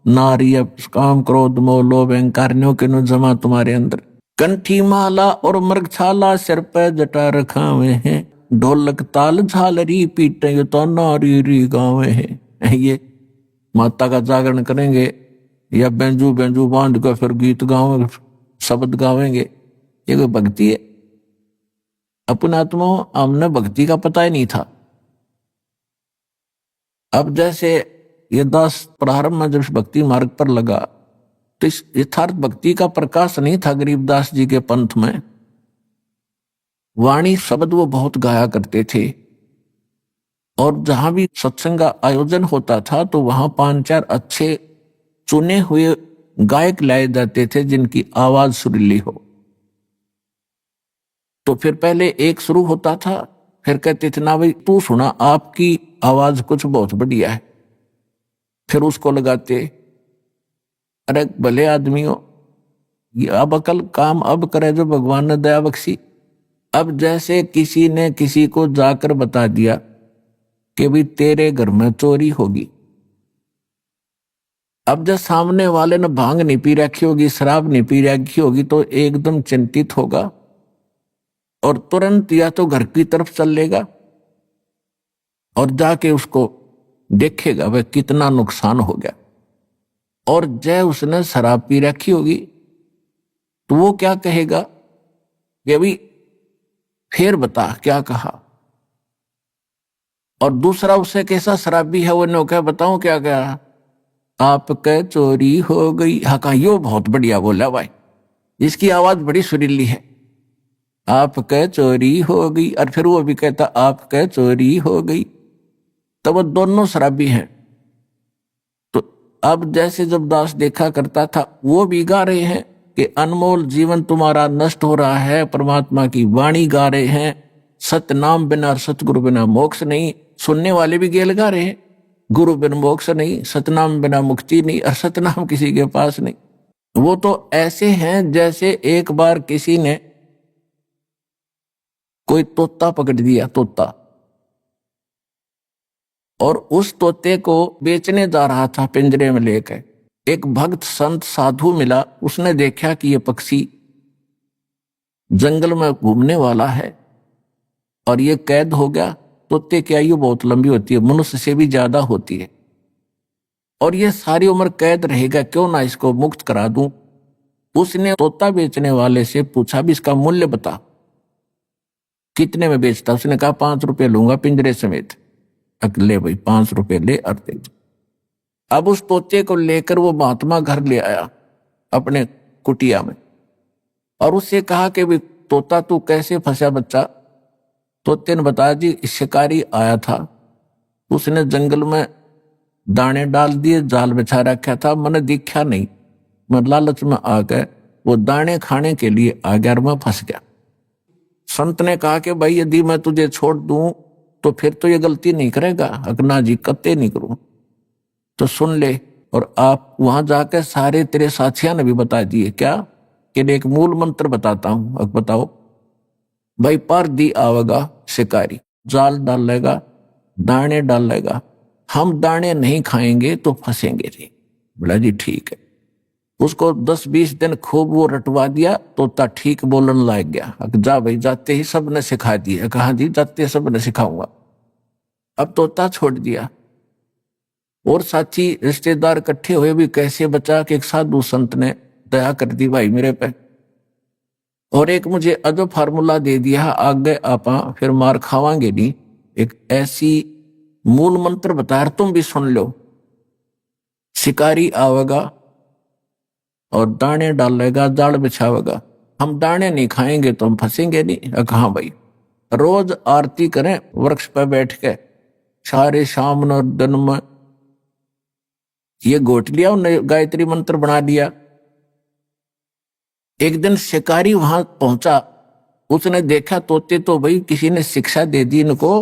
Speaker 12: नार या काम क्रोध मोह लोभ अहंकारियों के नु जमा तुम्हारे अंदर। कंठी माला और मृगछाला सिर पे जटा रखावे हैं, ढोलक ताल झालरी पीटे तो नारी री गावे हैं। ये माता का जागरण करेंगे या बेंजू बेंजू बांध कर फिर गीत गावेंगे, शब्द गावेंगे, ये कोई भक्ति है? अपने आत्मा हमने भक्ति का पता ही नहीं था। अब जैसे ये दास प्रारंभ में जब भक्ति मार्ग पर लगा तो इस यथार्थ भक्ति का प्रकाश नहीं था गरीबदास जी के पंथ में। वाणी शब्द वो बहुत गाया करते थे और जहां भी सत्संग का आयोजन होता था तो वहां 5-4 अच्छे चुने हुए गायक लाए जाते थे जिनकी आवाज सुरीली हो। तो फिर पहले एक शुरू होता था, फिर कहते थे ना भाई तू सुना, आपकी आवाज कुछ बहुत बढ़िया है। फिर उसको लगाते, अरे भले आदमियों, ये अब अकल काम अब करे जो भगवान ने दया बख्शी। अब जैसे किसी ने किसी को जाकर बता दिया कि भाई तेरे घर में चोरी होगी, अब जब सामने वाले ने भांग नहीं पी रखी होगी, शराब नहीं पी रखी होगी, तो एकदम चिंतित होगा और तुरंत या तो घर की तरफ चल लेगा और जाके उसको देखेगा वह कितना नुकसान हो गया। और जय उसने शराब पी रखी होगी तो वो क्या कहेगा कि अभी फिर बता क्या कहा। और दूसरा उससे कैसा शराबी है वो ने क्या बताऊं क्या कहा, आपके चोरी हो गई। हाँ कहा, यो बहुत बढ़िया बोला भाई, इसकी आवाज बड़ी सुरीली है, आपके चोरी हो गई। और फिर वो भी कहता आपके चोरी हो गई। तो वो दोनों शराबी हैं। तो अब जैसे जब दास देखा करता था वो भी गा रहे हैं कि अनमोल जीवन तुम्हारा नष्ट हो रहा है, परमात्मा की वाणी गा रहे हैं, सत्य नाम बिना सतगुरु बिना मोक्ष नहीं। सुनने वाले भी गेल गा रहे हैं, गुरु बिन मोक्ष नहीं, सतनाम बिना मुक्ति नहीं, और सतनाम किसी के पास नहीं। वो तो ऐसे हैं जैसे एक बार किसी ने कोई तोता पकड़ दिया, तोता, और उस तोते को बेचने जा रहा था पिंजरे में लेकर। एक भक्त संत साधु मिला, उसने देखा कि यह पक्षी जंगल में घूमने वाला है और ये कैद हो गया। तोते की आयु बहुत लंबी होती है, मनुष्य से भी ज्यादा होती है, और ये सारी उम्र कैद रहेगा, क्यों ना इसको मुक्त करा दूं। उसने तोता बेचने वाले से पूछा भी इसका मूल्य बता, कितने में बेचता। उसने कहा 5 रुपए लूंगा पिंजरे समेत। ले भाई 5 रुपए ले और दे। अब उस तोते को लेकर वो महात्मा घर ले आया अपने कुटिया में और उससे कहा कि भाई तोता तू कैसे फंसा बच्चा। तोते ने बताया जी शिकारी आया था, उसने जंगल में दाने डाल दिए, जाल बिछा रखा था, मैंने देखा नहीं, मैं लालच में आ गए, वो दाने खाने के लिए आ गया और मैं फंस गया। संत ने कहा कि भाई यदि मैं तुझे छोड़ दूं तो फिर तो ये गलती नहीं करेगा। अगना जी कत्ते नहीं करूं, तो सुन ले। और आप वहां जाकर सारे तेरे साथियों ने भी बता दिए क्या कि एक मूल मंत्र बताता हूं। अब बताओ भाई, पर दी आवेगा शिकारी, जाल डालेगा, दाने डालेगा, हम दाने नहीं खाएंगे तो फंसेंगे नहीं। बोला जी ठीक है। उसको 10-20 दिन खूब वो रटवा दिया, तोता ठीक बोलने लग गया। जा भाई, जाते ही सब ने सिखा दिया। कहा जी जाते सब ने सिखाऊंगा। अब तोता छोड़ दिया और साथी रिश्तेदार इकट्ठे हुए भी कैसे बचा कि एक साधु संत ने दया कर दी भाई मेरे पे, और एक मुझे अजब फार्मूला दे दिया, आगे आपा फिर मार खावांगे नहीं। एक ऐसी मूल मंत्र बताया, तुम भी सुन लो। शिकारी आवेगा और दाने डालेगा, जाल बिछावेगा, हम दाने नहीं खाएंगे तो हम फंसेंगे नहीं। कहा भाई, रोज आरती करें वृक्ष पर बैठ के, सारे शाम और दिन में ये गोट लिया, उन्हें गायत्री मंत्र बना दिया। एक दिन शिकारी वहां पहुंचा, उसने देखा तोते तो भाई किसी ने शिक्षा दे दी इनको,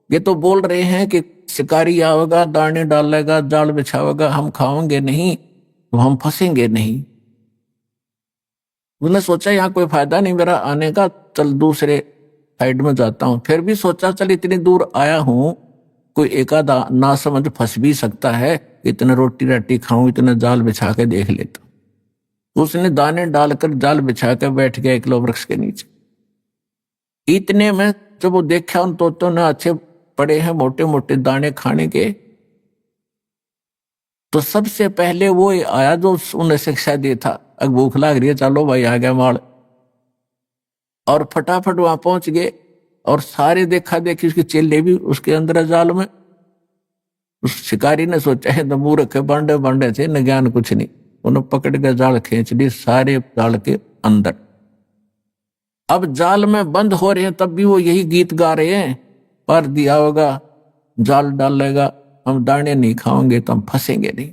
Speaker 12: ये तो बोल रहे हैं कि शिकारी आवेगा, दाने डालेगा, जाल बिछावेगा, हम खाएंगे नहीं तो हम फंसेंगे नहीं। उसने सोचा यहाँ कोई फायदा नहीं मेरा आने का, चल दूसरे साइड में जाता हूँ। फिर भी सोचा चल इतनी दूर आया हूँ, कोई एकादा ना समझ फंस भी सकता है, इतना रोटी राटी खाऊं, इतना जाल बिछा के देख लेता। उसने दाने डालकर जाल बिछा कर बैठ गया एकलो वृक्ष के नीचे। इतने में जब वो देखा उन तोतों ने अच्छे पड़े हैं मोटे मोटे दाने खाने के, तो सबसे पहले वो आया जो उन्हें शिक्षा दिया था, अब भूख लाग रही है, चलो भाई आ गया माल, और फटाफट वहां पहुंच गए। और सारे देखा देखी उसके चेले भी उसके अंदर जाल में। उस शिकारी ने सोचा है तो मुंह रखे बांडे बांडे थे, न ज्ञान कुछ नहीं, उन्होंने पकड़ के जाल खींच ली सारे जाल के अंदर। अब जाल में बंद हो रहे हैं तब भी वो यही गीत गा रहे हैं, पर दिया होगा जाल डालेगा, हम दाने नहीं खाओगे तो हम फंसेंगे नहीं।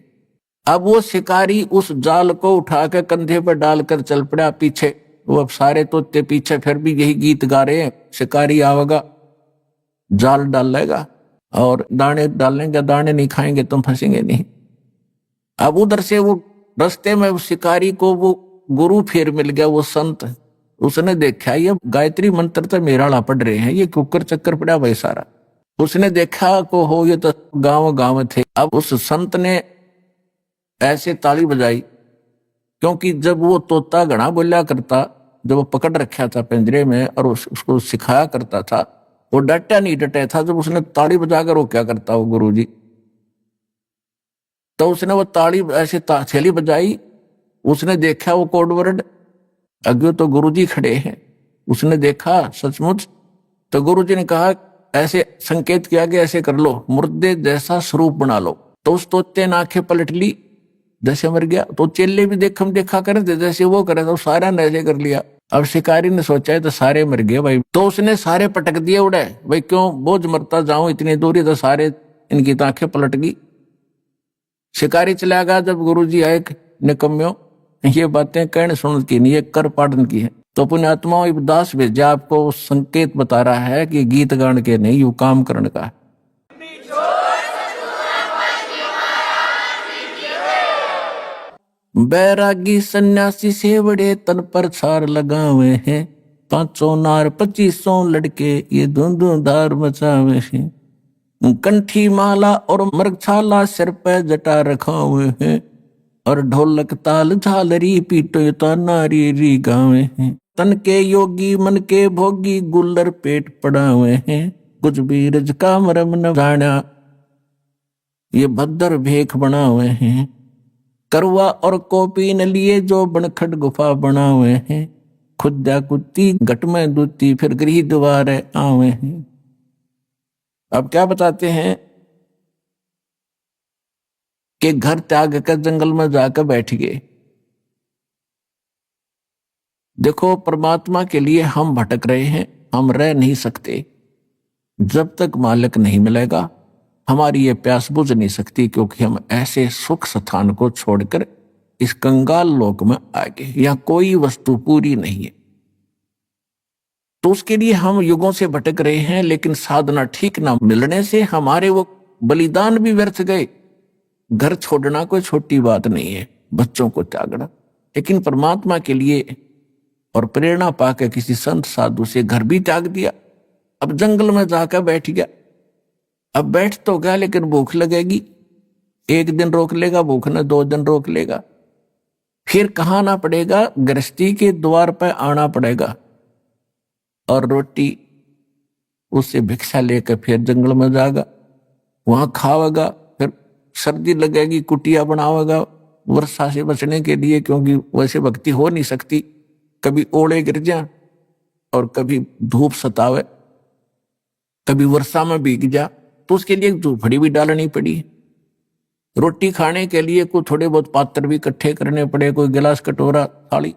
Speaker 12: अब वो शिकारी उस जाल को उठा के कंधे पर डालकर चल पड़ा पीछे। वो अब सारे तोते पीछे फिर भी यही गीत गा रहे हैं, शिकारी आवेगा जाल डालेगा और दाने डालेंगे, दाने नहीं खाएंगे तो फंसेंगे नहीं। अब उधर से वो रास्ते में शिकारी को वो गुरु फिर मिल गया, वो संत। उसने देखा ये गायत्री मंत्र तो मेरा पढ़ रहे हैं, ये कुकर चक्कर पड़ा भाई सारा। उसने देखा को हो ये तो गांव गांव थे। अब उस संत ने ऐसे ताली बजाई, क्योंकि जब वो तोता घना बोला करता, जब वो पकड़ रखा था पिंजरे में और उसको सिखाया करता था, वो डटा नहीं डटे था। जब उसने ताली बजाकर वो क्या करता वो गुरुजी, तो उसने वो ताली ऐसे थैली बजाई। उसने देखा वो कोड वर्ड, अगे तो गुरुजी खड़े हैं। उसने देखा सचमुच, तो गुरुजी ने कहा ऐसे संकेत किया कि ऐसे कर लो, मुर्दे जैसा स्वरूप बना लो। तो उस तोते ने आंखें पलट ली, जैसे मर गया। तो चेले भी देखा करे थे, जैसे वो करे तो सारा ने ऐसे कर लिया। अब शिकारी ने सोचा है तो सारे मर गए भाई, तो उसने सारे पटक दिए उड़े। भाई क्यों बोझ मरता जाऊं इतनी दूरी, तो सारे इनकी आंखें पलट गई। शिकारी चला गया। जब गुरुजी आए, निकम्यो ये बातें कहने सुन की नहीं, ये कर पाड़न की है। तो पुण्यात्माओं इब्दास भेजा आपको संकेत बता रहा है कि गीत गान के नहीं, यू काम करने का है। बैरागी सन्यासी से बड़े तन पर छार लगावे हैं, 500 नार 2500 लड़के ये धुंधुं धार मचावे हैं। कंठी माला और मृगछाला सिर पे जटा रखा हुए हैं, और ढोलक ताल झालरी पीटो तो नारी री गावे हैं। तन के योगी मन के भोगी गुल्लर पेट पड़ा हुए हैं, कुछ भी रज का मरम न जाना ये भद्र भेख बना हुए हैं। करवा और कोपी न लिए जो बनखट गुफा बना हुए हैं, खुदा कुत्ती घट में दूती फिर गृह द्वारे आवे हैं। अब क्या बताते हैं कि घर त्याग कर जंगल में जाकर बैठ गए। देखो परमात्मा के लिए हम भटक रहे हैं, हम रह नहीं सकते। जब तक मालिक नहीं मिलेगा हमारी ये प्यास बुझ नहीं सकती, क्योंकि हम ऐसे सुख स्थान को छोड़कर इस कंगाल लोक में आ गए। यहाँ कोई वस्तु पूरी नहीं है, तो उसके लिए हम युगों से भटक रहे हैं। लेकिन साधना ठीक ना मिलने से हमारे वो बलिदान भी व्यर्थ गए। घर छोड़ना कोई छोटी बात नहीं है, बच्चों को त्यागना, लेकिन परमात्मा के लिए और प्रेरणा पाकर किसी संत साधु से घर भी त्याग दिया। अब जंगल में जाकर बैठ गया। अब बैठ तो गया, लेकिन भूख लगेगी। एक दिन रोक लेगा भूख ने, 2 दिन रोक लेगा, फिर कहाँ आना पड़ेगा, गृहस्थी के द्वार पर आना पड़ेगा, और रोटी उससे भिक्षा लेकर फिर जंगल में जाएगा, वहां खावेगा। फिर सर्दी लगेगी, कुटिया बनावेगा वर्षा से बचने के लिए, क्योंकि वैसे भक्ति हो नहीं सकती। कभी ओले गिर जाए और कभी धूप सतावे, कभी वर्षा में भीग जा, तो उसके लिए झूपड़ी भी डालनी पड़ी। रोटी खाने के लिए कोई थोड़े बहुत पात्र भी इकट्ठे करने पड़े, कोई गिलास कटोरा थाली।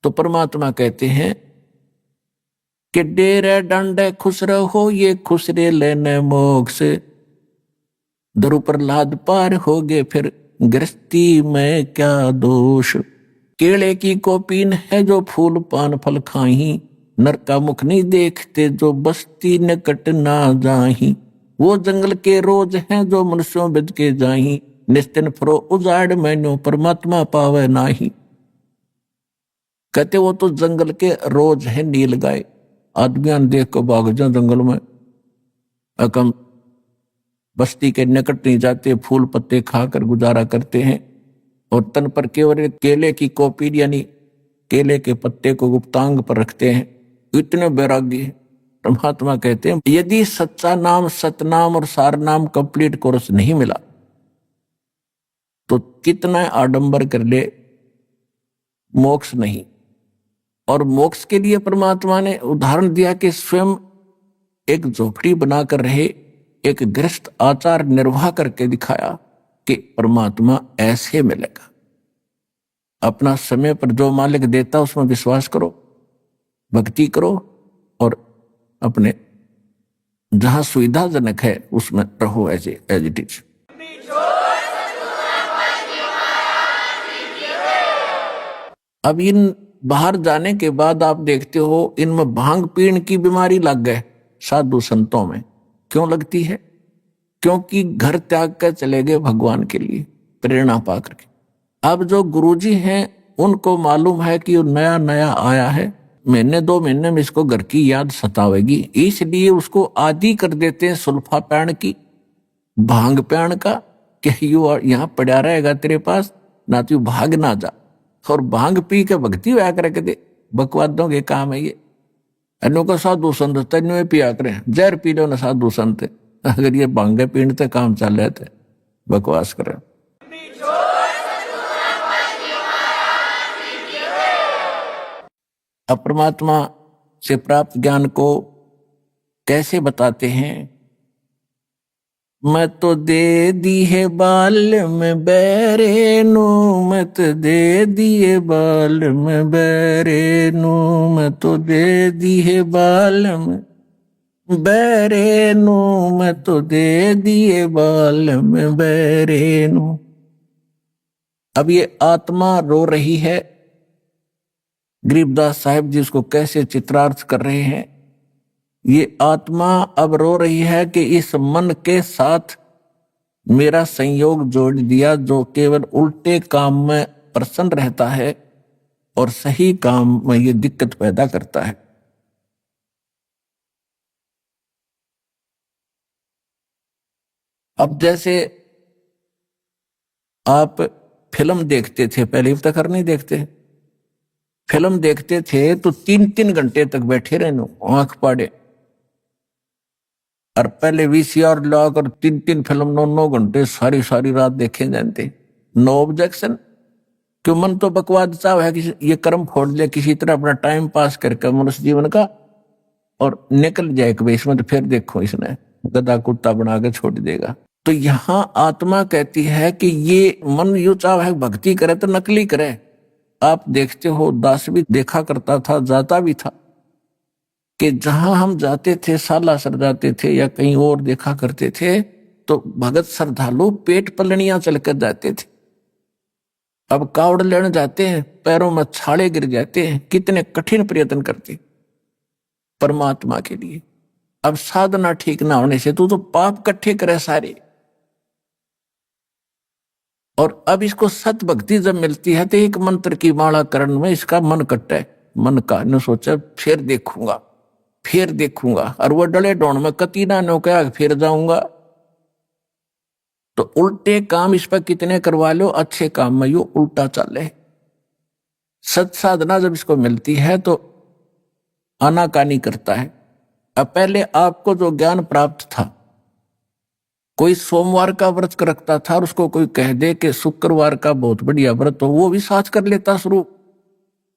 Speaker 12: तो परमात्मा कहते हैं कि डेरे डंडे खुश रहो ये खुसरे लेने मोक्ष, दरु प्रहलाद पार हो गए फिर गृहस्थी में क्या दोष। केले की कोपीन है जो फूल पान फल खाही, नर का मुख नहीं देखते जो बस्ती न कट ना जाही। वो जंगल के रोज हैं जो मनुष्यों बिद के जाही, निस्तिन फरो उजाड़ मैनो परमात्मा पावे नाही। कहते वो तो जंगल के रोज है नील गाय, आदमियां देख को भाग जा जंगल में, अकम बस्ती के निकट नहीं जाते, फूल पत्ते खाकर गुजारा करते हैं और तन पर केवल केले की कोपी यानी केले के पत्ते को गुप्तांग पर रखते हैं। इतने बैरागी हैं। परमात्मा कहते हैं यदि सच्चा नाम, सतनाम और सार नाम कंप्लीट कोर्स नहीं मिला तो कितना आडंबर कर ले, मोक्ष नहीं। और मोक्ष के लिए परमात्मा ने उदाहरण दिया कि स्वयं एक झोपड़ी बनाकर रहे, एक गृहस्थ आचार निर्वाह करके दिखाया कि परमात्मा ऐसे मिलेगा। अपना समय पर जो मालिक देता उसमें विश्वास करो, भक्ति करो और अपने जहां सुविधाजनक है उसमें रहो एज इट इज। अब इन बाहर जाने के बाद आप देखते हो इनमें भांग पीण की बीमारी लग गए साधु संतों में। क्यों लगती है? क्योंकि घर त्याग कर चले गए भगवान के लिए प्रेरणा पा करके। अब जो गुरुजी हैं उनको मालूम है कि वो नया नया आया है, महीने 2 महीने में इसको घर की याद सतावेगी, इसलिए उसको आदि कर देते हैं सुल्फा पैण की, भांग पैण का, कि यू यहाँ पड़ा रहेगा तेरे पास ना, तू भाग ना जा। और भांग पी के भक्ति होया करके दे, बकवादों के काम है ये। अनु साधु संत तेन पिया करें, जहर पी लो ना साधु संत, अगर ये भांगे पीण से काम चल रहे थे, बकवास करें। अब परमात्मा से प्राप्त ज्ञान को कैसे बताते हैं? मैं तो दे दी है बाल में बैरे नू, मैं तो दे दिए बाल में बैरे नू, मैं तो दे दी है बाल में बैरे नू, मैं तो दे दिए बाल में बैरे नू। अब ये आत्मा रो रही है। गरीबदास साहिब जी उसको कैसे चित्रार्थ कर रहे हैं? ये आत्मा अब रो रही है कि इस मन के साथ मेरा संयोग जोड़ दिया, जो केवल उल्टे काम में प्रसन्न रहता है और सही काम में ये दिक्कत पैदा करता है। अब जैसे आप फिल्म देखते थे, पहले अब तक नहीं देखते, फिल्म देखते थे तो 3-3 घंटे तक बैठे रहने आंख पाड़े, और पहले VCR लॉक और 3-3 फिल्म 9-9 घंटे सारी रात देखे जाते। नो ऑब्जेक्शन, क्यों? मन तो बकवाद चाव है कि ये कर्म फोड़ ले किसी तरह अपना टाइम पास करके मनुष्य जीवन का और निकल जाए कि इसमें तो फिर देखो इसने गधा कुत्ता बना के छोड़ देगा। तो यहां आत्मा कहती है कि ये मन यू चाव है भक्ति करे तो नकली करे। आप देखते हो दास भी देखा करता था, जाता भी था, कि जहां हम जाते थे, सालासर जाते थे या कहीं और देखा करते थे, तो भगत श्रद्धालु पेट पलनियां चलकर जाते थे। अब कावड़ लेने जाते हैं, पैरों में छाले गिर जाते हैं, कितने कठिन प्रयत्न करते परमात्मा के लिए। अब साधना ठीक ना होने से तू तो पाप इकट्ठे करे सारे। और अब इसको सत भक्ति जब मिलती है तो एक मंत्र की माला करण में इसका मन कट्टा है, मन का न सोचा फिर देखूंगा, और वो डले डोण में कती ना नो क्या फिर जाऊंगा। तो उल्टे काम इस पर कितने करवा लो, अच्छे काम में यो उल्टा चले। सत साधना जब इसको मिलती है तो आनाकानी करता है। अब पहले आपको जो ज्ञान प्राप्त था, कोई सोमवार का व्रत रखता था और उसको कोई कह दे कि शुक्रवार का बहुत बढ़िया व्रत हो, वो भी साथ कर लेता शुरू।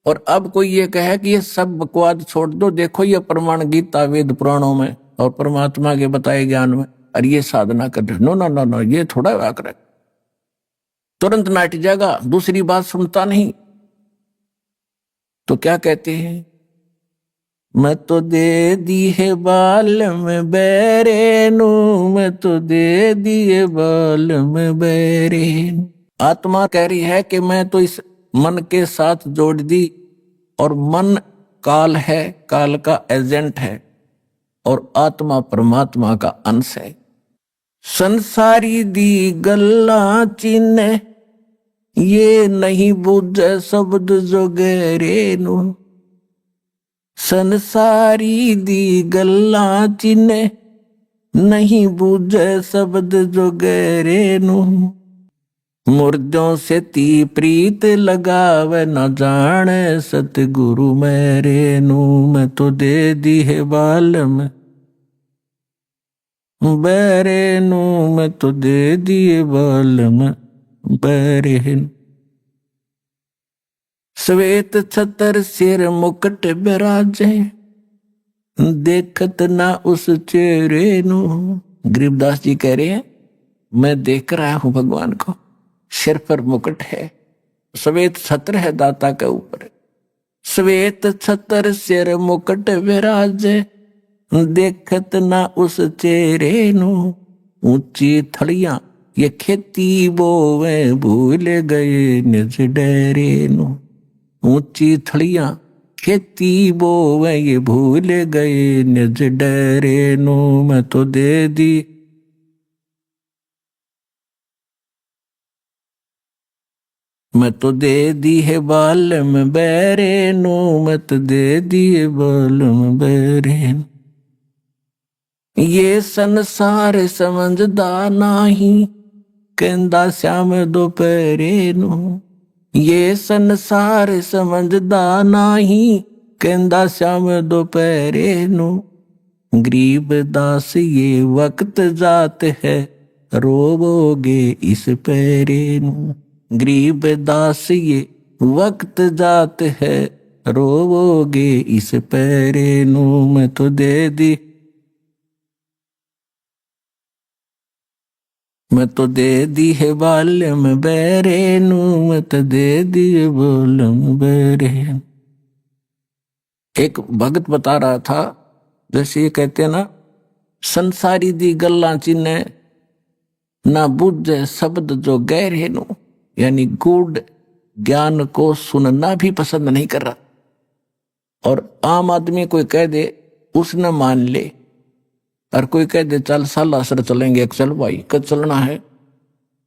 Speaker 12: और अब कोई ये कहे कि ये सब बकवाद छोड़ दो, देखो ये प्रमाण गीता वेद पुराणों में और परमात्मा के बताए ज्ञान में, और ये साधना कर रहे। नो, ये थोड़ा वाक रहे, तुरंत नाट जाएगा, दूसरी बात सुनता नहीं। तो क्या कहते हैं? मैं तो दे दी है बाल में बैरे नू, मैं तो दे दिए बाल में बैरे नू। आत्मा कह रही है कि मैं तो इस मन के साथ जोड़ दी, और मन काल है, काल का एजेंट है, और आत्मा परमात्मा का अंश है। संसारी दी गल्ला चिन्ह ये नहीं बूझे शब्द जो गहरे नु, संसारी दी गल्ला चिने, नहीं बूझे शब्द जो गहरे नु, मुर्दों से ती प्रीत लगावे न जाने सतगुरु मेरे नु, मैं तो दे दी है बालम बैरे नु, मैं तो दे दिए बालम बैरे नु। श्वेत छतर सिर मुकुट बिराजे, देखत ना उस चेहरे नु। गरीबदास जी कह रहे हैं मैं देख रहा हूं भगवान को, सिर पर मुकुट है, श्वेत छत्र है दाता के ऊपर, श्वेत छत्र सिर मुकुट विराजे, देखत ना उस चेहरे नु। ऊंची थड़ियां ये खेती बोवे, भूल गए निज डेरे नु। ऊंची थड़ियां खेती बोवे, ये भूल गए निज डेरे नु, मैं तो दे दी मैं तो दे दी है बालम बैरे नु, मैं तो दे दिए बालम बैरे नु। ये संसार समझदा नाही, कहंदा श्याम दोपहरे नु। ये संसार समझदा नाही, कहंदा श्याम दोपहरे नु। गरीब दास ये वक्त जात है, रोवोगे इस पैरे नु। गरीब दास ये वक्त जात है, रोवोगे इस पैरे नु, मैं तो दे दी मैं तो दे दी है बालम बैरे नु, मैं तो दे दी है बालम बैरे। एक भगत बता रहा था, जैसे ये कहते हैं ना, संसारी दी गल्ला चिन्ह ना बुझे शब्द जो गहरे नु, यानी गूढ़ ज्ञान को सुनना भी पसंद नहीं कर रहा। और आम आदमी कोई कह दे उसने मान ले, और कोई कह दे चल सालासर चलेंगे, एक चल भाई कद चलना है।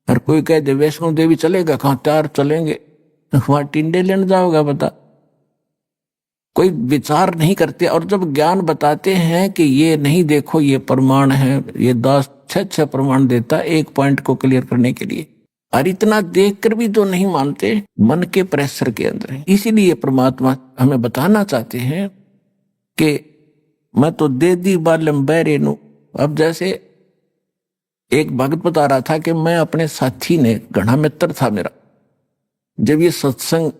Speaker 12: और कोई कह दे वैष्णो देवी चलेगा, कहाँ 4 चलेंगे, वहां टिंडे लेने जाओगा बता। कोई विचार नहीं करते। और जब ज्ञान बताते हैं कि ये नहीं देखो ये प्रमाण है, ये 10-6 प्रमाण देता एक पॉइंट को क्लियर करने के लिए, और इतना देखकर भी जो नहीं मानते, मन के प्रेशर के अंदर है। इसीलिए परमात्मा हमें बताना चाहते हैं कि मैं तो दे दी बालम बैरे नु। अब जैसे एक भगत बता रहा था कि मैं अपने साथी ने, घना मित्र था मेरा, जब ये सत्संग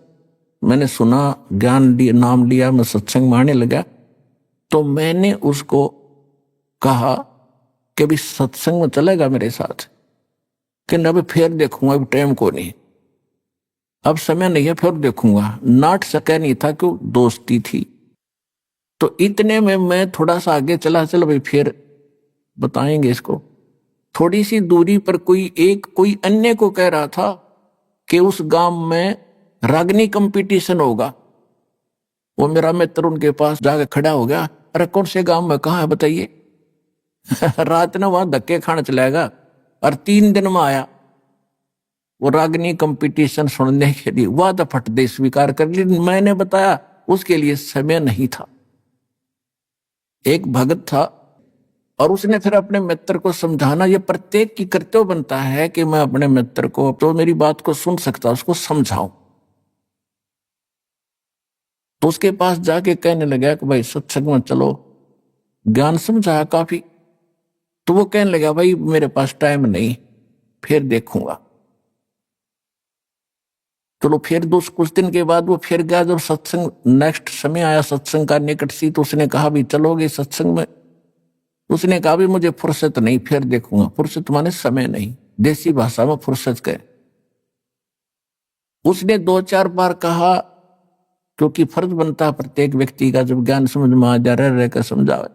Speaker 12: मैंने सुना, ज्ञान नाम लिया, मैं सत्संग में आने लगा, तो मैंने उसको कहा कि अभी सत्संग में चलेगा मेरे साथ, कि अभी फिर देखूंगा, अभी टाइम को नहीं, अब समय नहीं है, फिर देखूंगा। नाट सका नहीं था कि दोस्ती थी। तो इतने में मैं थोड़ा सा आगे चला, चलो भाई फिर बताएंगे इसको। थोड़ी सी दूरी पर कोई अन्य को कह रहा था कि उस गांव में रागनी कंपटीशन होगा। वो मेरा मित्र उनके पास जाकर खड़ा हो गया, अरे कौन से गांव में, कहाँ है बताइए। रात ने वहां धक्के खाने चलाएगा, और 3 दिन में आया वो रागनी कंपटीशन सुनने के लिए। वह तो फट दे स्वीकार कर ली। मैंने बताया उसके लिए समय नहीं था। एक भगत था, और उसने फिर अपने मित्र को समझाना, ये प्रत्येक की कर्तव्य बनता है कि मैं अपने मित्र को, तो मेरी बात को सुन सकता, उसको समझाऊं। तो उसके पास जाके कहने लगा कि भाई सत्संग में चलो, ज्ञान समझाया काफी। तो वो कहने लगा भाई मेरे पास टाइम नहीं, फिर देखूंगा। चलो फिर कुछ दिन के बाद वो फिर गया। जब सत्संग नेक्स्ट समय आया, सत्संग का निकट सी, तो उसने कहा भी चलोगे सत्संग में। उसने कहा भी मुझे फुर्सत नहीं, फिर देखूंगा। फुर्सत माने समय नहीं, देसी भाषा में फुर्सत कहे। उसने 2-4 बार कहा, क्योंकि फर्ज बनता है प्रत्येक व्यक्ति का, जब ज्ञान समझ में आ जा रह कर समझावे।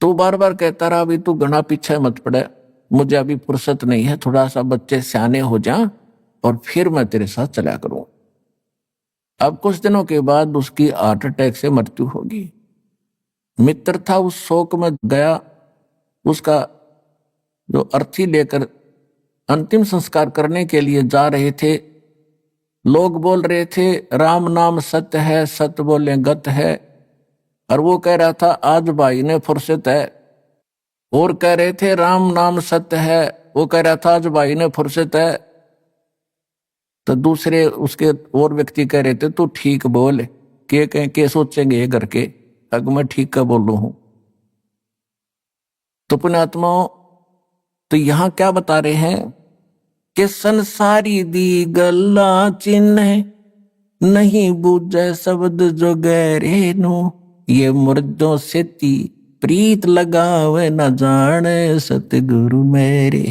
Speaker 12: तो बार बार कहता रहा भी तू घना पीछे मत पड़े, मुझे अभी फुर्सत नहीं है, थोड़ा सा बच्चे सियाने हो जा और फिर मैं तेरे साथ चला करूं। अब कुछ दिनों के बाद उसकी हार्ट अटैक से मृत्यु होगी। मित्र था, उस शोक में गया। उसका जो अर्थी लेकर अंतिम संस्कार करने के लिए जा रहे थे। लोग बोल रहे थे राम नाम सत्य है, सत्य बोले गत है, और वो कह रहा था आज भाई ने फुर्सत है। और कह रहे थे राम नाम सत्य है, वो कह रहा था आज भाई ने फुर्सत है। तो दूसरे उसके और व्यक्ति कह रहे थे तू ठीक बोल, के सोचेंगे ये करके, अगर मैं ठीक का बोलू हूं। तो पुण्यात्माओं, तो यहां क्या बता रहे हैं कि संसारी दी गल्ला चिन्ह नहीं बूझे शब्द जो गहरे नो, ये मुर्दों से ती प्रीत लगावे न जाने सतगुरु मेरे।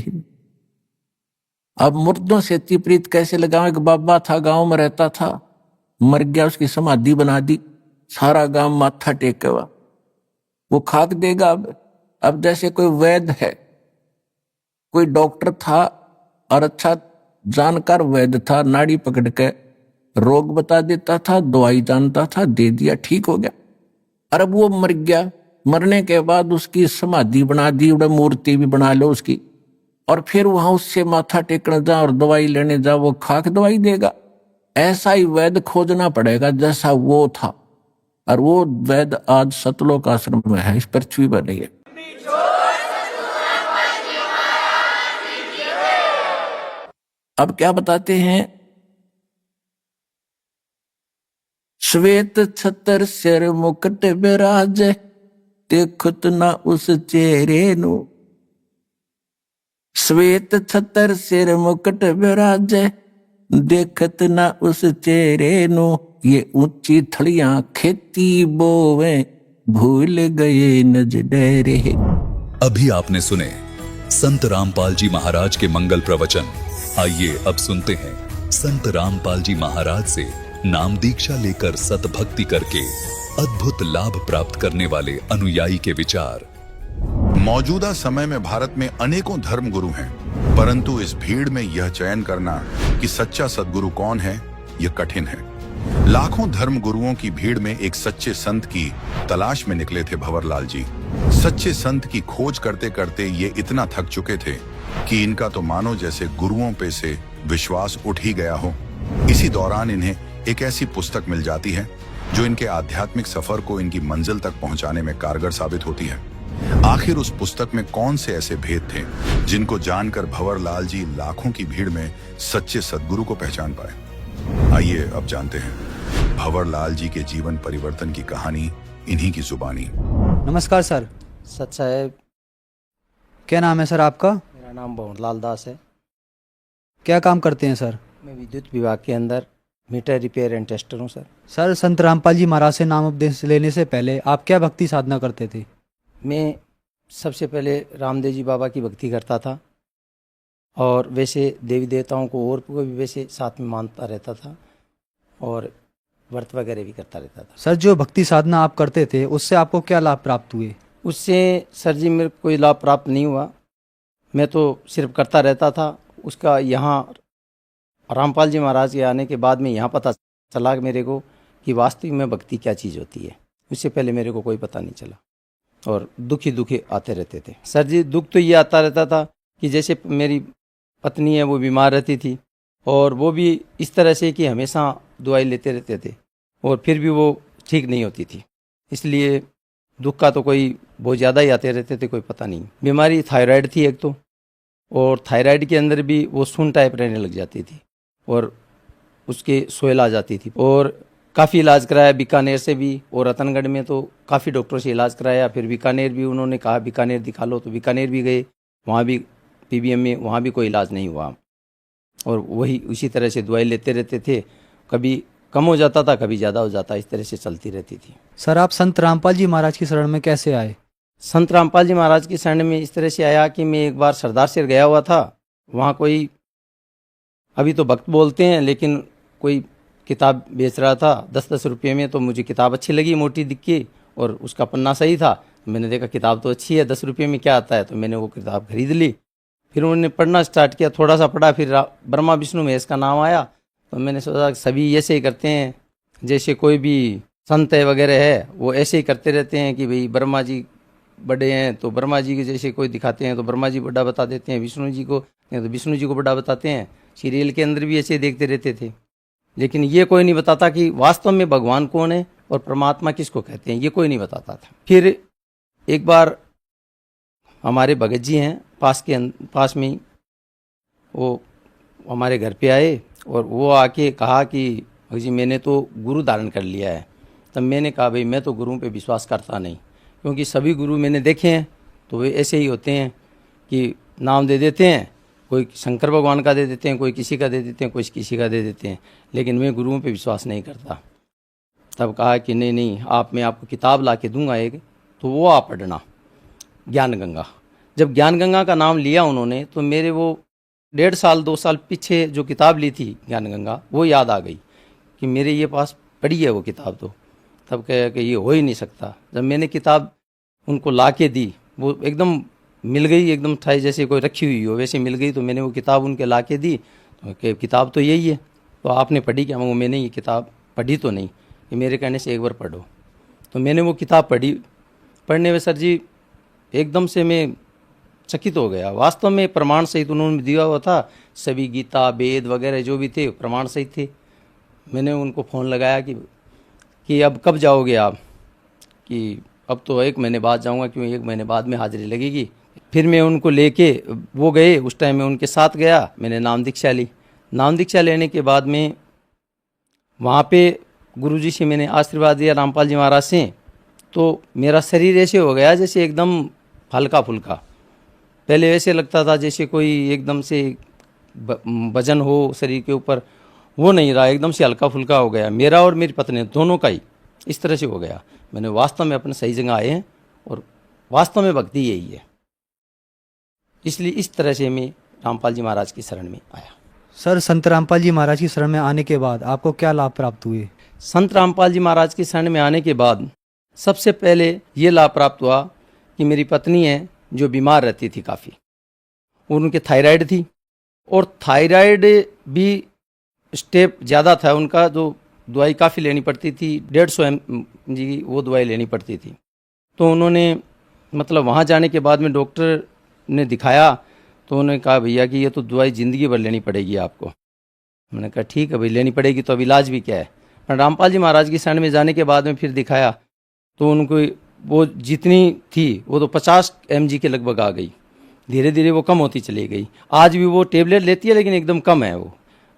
Speaker 12: अब मुर्दों से ती प्रीत कैसे लगावे? एक बाबा था, गांव में रहता था, मर गया, उसकी समाधि बना दी, सारा गांव माथा टेके हुआ, वो खाक देगा। अब जैसे कोई वैद्य है, कोई डॉक्टर था और अच्छा जानकार वैद्य था, नाड़ी पकड़ के रोग बता देता था, दवाई जानता था, दे दिया, ठीक हो गया। और अब वो मर गया, मरने के बाद उसकी समाधि बना दी, मूर्ति भी बना लो उसकी, और फिर वहां उससे माथा टेकने जा और दवाई लेने जा, वो खाक दवाई देगा। ऐसा ही वैद्य खोजना पड़ेगा जैसा वो था। और वो वैद्य आज सतलोक आश्रम में है, इस पृथ्वी पर नहीं है। अब क्या बताते हैं? श्वेत छतर सिर मुकुट विराज, देखत ना उस चेहरे नु। श्वेत छतर सिर मुकुट विराज, देखत ना उस चेहरे नु। ये ऊंची थड़ियां खेती बोवे, भूल गए नज डेरे।
Speaker 3: अभी आपने सुने संत रामपाल जी महाराज के मंगल प्रवचन। आइए अब सुनते हैं संत रामपाल जी महाराज से नाम दीक्षा लेकर सतभक्ति करके अद्भुत लाभ प्राप्त करने वाले अनुयायी के विचार।
Speaker 8: मौजूदा समय में भारत में अनेकों धर्म गुरु हैं, परंतु इस भीड़ में यह चयन करना कि सच्चा सद्गुरु कौन है, यह कठिन है। लाखों धर्म गुरुओं की भीड़ में एक सच्चे संत की तलाश में निकले थे भंवरलाल जी। सच्चे संत की खोज करते करते ये इतना थक चुके थे कि इनका तो मानो जैसे गुरुओं पे से विश्वास उठ ही गया हो। इसी दौरान इन्हें एक ऐसी पुस्तक मिल जाती है जो इनके आध्यात्मिक सफर को इनकी मंजिल तक पहुंचाने में कारगर साबित होती है। आखिर उस पुस्तक में कौन से ऐसे भेद थे जिनको जानकर भंवरलाल जी लाखों की भीड़ में सच्चे सद्गुरु को पहचान पाए? आइए अब जानते हैं भंवरलाल जी के जीवन परिवर्तन की कहानी इन्हीं की जुबानी।
Speaker 13: नमस्कार सर।
Speaker 14: सच साहब।
Speaker 13: क्या नाम है सर आपका?
Speaker 14: मेरा नाम भंवरलाल दास है।
Speaker 13: क्या काम करते हैं सर?
Speaker 14: मैं विद्युत विभाग के अंदर मीटर रिपेयर एंड टेस्टर हूँ सर।
Speaker 13: सर, संत रामपाल जी महाराज से नाम उपदेश लेने से पहले आप क्या भक्ति साधना करते थे?
Speaker 14: मैं सबसे पहले रामदेव जी बाबा की भक्ति करता था, और वैसे देवी देवताओं को और को भी वैसे साथ में मानता रहता था, और व्रत वगैरह भी करता रहता था।
Speaker 13: सर, जो भक्ति साधना आप करते थे उससे आपको क्या लाभ प्राप्त हुए?
Speaker 14: उससे सर जी मेरे कोई लाभ प्राप्त नहीं हुआ, मैं तो सिर्फ करता रहता था। उसका यहाँ रामपाल जी महाराज के आने के बाद में यहाँ पता चला मेरे को कि वास्तविक में भक्ति क्या चीज़ होती है। उससे पहले मेरे को कोई पता नहीं चला, और दुखी दुखी आते रहते थे सर जी। दुख तो ये आता रहता था कि जैसे मेरी पत्नी है वो बीमार रहती थी, और वो भी इस तरह से कि हमेशा दवाई लेते रहते थे, और फिर भी वो ठीक नहीं होती थी। इसलिए दुख का तो कोई बहुत ज़्यादा ही आते रहते थे, कोई पता नहीं। बीमारी थायराइड थी एक तो, और थायराइड के अंदर भी वो सुन टाइप रहने लग जाती थी, और उसके सोयल आ जाती थी। और काफ़ी इलाज कराया बीकानेर से भी, और रतनगढ़ में तो काफ़ी डॉक्टरों से इलाज कराया। फिर बीकानेर भी उन्होंने कहा बीकानेर दिखा लो, तो बीकानेर भी गए, वहाँ भी पीबीएम में, वहाँ भी कोई इलाज नहीं हुआ। और वही उसी तरह से दवाई लेते रहते थे, कभी कम हो जाता था, कभी ज़्यादा हो जाता, इस तरह से चलती रहती थी।
Speaker 13: सर, आप संत रामपाल जी महाराज की शरण में कैसे आए?
Speaker 14: संत रामपाल जी महाराज की शरण में इस तरह से आया कि मैं एक बार सरदार सिर गया हुआ था। वहाँ कोई, अभी तो भक्त बोलते हैं, लेकिन कोई किताब बेच रहा था 10-10 रुपये में। तो मुझे किताब अच्छी लगी, मोटी दिख के, और उसका पन्ना सही था। मैंने देखा किताब तो अच्छी है, 10 रुपये में क्या आता है, तो मैंने वो किताब खरीद ली। फिर उन्होंने पढ़ना स्टार्ट किया, थोड़ा सा पढ़ा, फिर ब्रह्मा विष्णु महेश का नाम आया। तो मैंने सोचा कि सभी ऐसे ही करते हैं, जैसे कोई भी संत है वगैरह है वो ऐसे ही करते रहते हैं कि भाई ब्रह्मा जी बड़े हैं तो ब्रह्मा जी के जैसे कोई दिखाते हैं तो ब्रह्मा जी बड़ा बता देते हैं, विष्णु जी को तो विष्णु जी को बड़ा बताते हैं। सीरियल के अंदर भी ऐसे देखते रहते थे, लेकिन ये कोई नहीं बताता कि वास्तव में भगवान कौन है और परमात्मा किसको कहते हैं, ये कोई नहीं बताता था। फिर एक बार हमारे भगत जी हैं पास में ही, वो हमारे घर पे आए और वो आके कहा कि भगत जी मैंने तो गुरु धारण कर लिया है। तब मैंने कहा भाई मैं तो गुरुओं पे विश्वास करता नहीं, क्योंकि सभी गुरु मैंने देखे हैं तो वे ऐसे ही होते हैं कि नाम दे देते हैं, कोई शंकर भगवान का दे देते हैं, कोई किसी का दे देते हैं, कोई किसी का दे देते हैं, लेकिन मैं गुरुओं पे विश्वास नहीं करता। तब कहा कि नहीं मैं आपको किताब ला के दूंगा एक, तो वो आप पढ़ना, ज्ञान गंगा। जब ज्ञान गंगा का नाम लिया उन्होंने तो मेरे वो 1.5 साल 2 साल पीछे जो किताब ली थी ज्ञान गंगा, वो याद आ गई कि मेरे ये पास पढ़ी है वो किताब। तो तब कहा कि ये हो ही नहीं सकता। जब मैंने किताब उनको ला के दी, वो एकदम मिल गई, एकदम ठाई जैसे कोई रखी हुई हो वैसे मिल गई। तो मैंने वो किताब उनके ला के दी, तो किताब तो यही है, तो आपने पढ़ी क्या? वो मैंने ये किताब पढ़ी तो नहीं, कि मेरे कहने से एक बार पढ़ो। तो मैंने वो किताब पढ़ी। पढ़ने में सर जी एकदम से मैं चकित हो गया। वास्तव में प्रमाण सहित उन्होंने दिया हुआ था, सभी गीता वेद वगैरह जो भी थे प्रमाण सहित थे। मैंने उनको फ़ोन लगाया कि अब कब जाओगे आप? कि अब तो 1 महीने बाद जाऊंगा, क्यों 1 महीने बाद में हाजिरी लगेगी। फिर मैं उनको लेके वो गए, उस टाइम मैं उनके साथ गया, मैंने नाम दीक्षा ली। नाम दीक्षा लेने के बाद में वहाँ पे गुरुजी से मैंने आशीर्वाद दिया, रामपाल जी महाराज से। तो मेरा शरीर ऐसे हो गया जैसे एकदम हल्का फुल्का। पहले ऐसे लगता था जैसे कोई एकदम से वजन हो शरीर के ऊपर, वो नहीं रहा, एकदम से हल्का फुल्का हो गया मेरा और मेरी पत्नी दोनों का ही इस तरह से हो गया। मैंने वास्तव में अपने सही जगह आए हैं और वास्तव में भक्ति यही है। इसलिए इस तरह से मैं रामपाल जी महाराज की शरण में आया।
Speaker 13: सर, संत रामपाल जी महाराज की शरण में आने के बाद आपको क्या लाभ प्राप्त हुए?
Speaker 14: संत रामपाल जी महाराज की शरण में आने के बाद सबसे पहले ये लाभ प्राप्त हुआ कि मेरी पत्नी है जो बीमार रहती थी काफ़ी, उनके थायराइड थी और थायराइड भी स्टेप ज़्यादा था उनका, जो दवाई काफ़ी लेनी पड़ती थी, 150 mg वो दवाई लेनी पड़ती थी। तो उन्होंने मतलब वहाँ जाने के बाद में डॉक्टर ने दिखाया तो उन्होंने कहा भैया कि ये तो दवाई ज़िंदगी भर लेनी पड़ेगी आपको। मैंने कहा ठीक है भाई, लेनी पड़ेगी तो अब इलाज भी क्या है। पर रामपाल जी महाराज की शरण में जाने के बाद में फिर दिखाया तो उनको वो जितनी थी वो तो 50 mg के लगभग आ गई, धीरे धीरे वो कम होती चली गई। आज भी वो टेबलेट लेती है लेकिन एकदम कम है, वो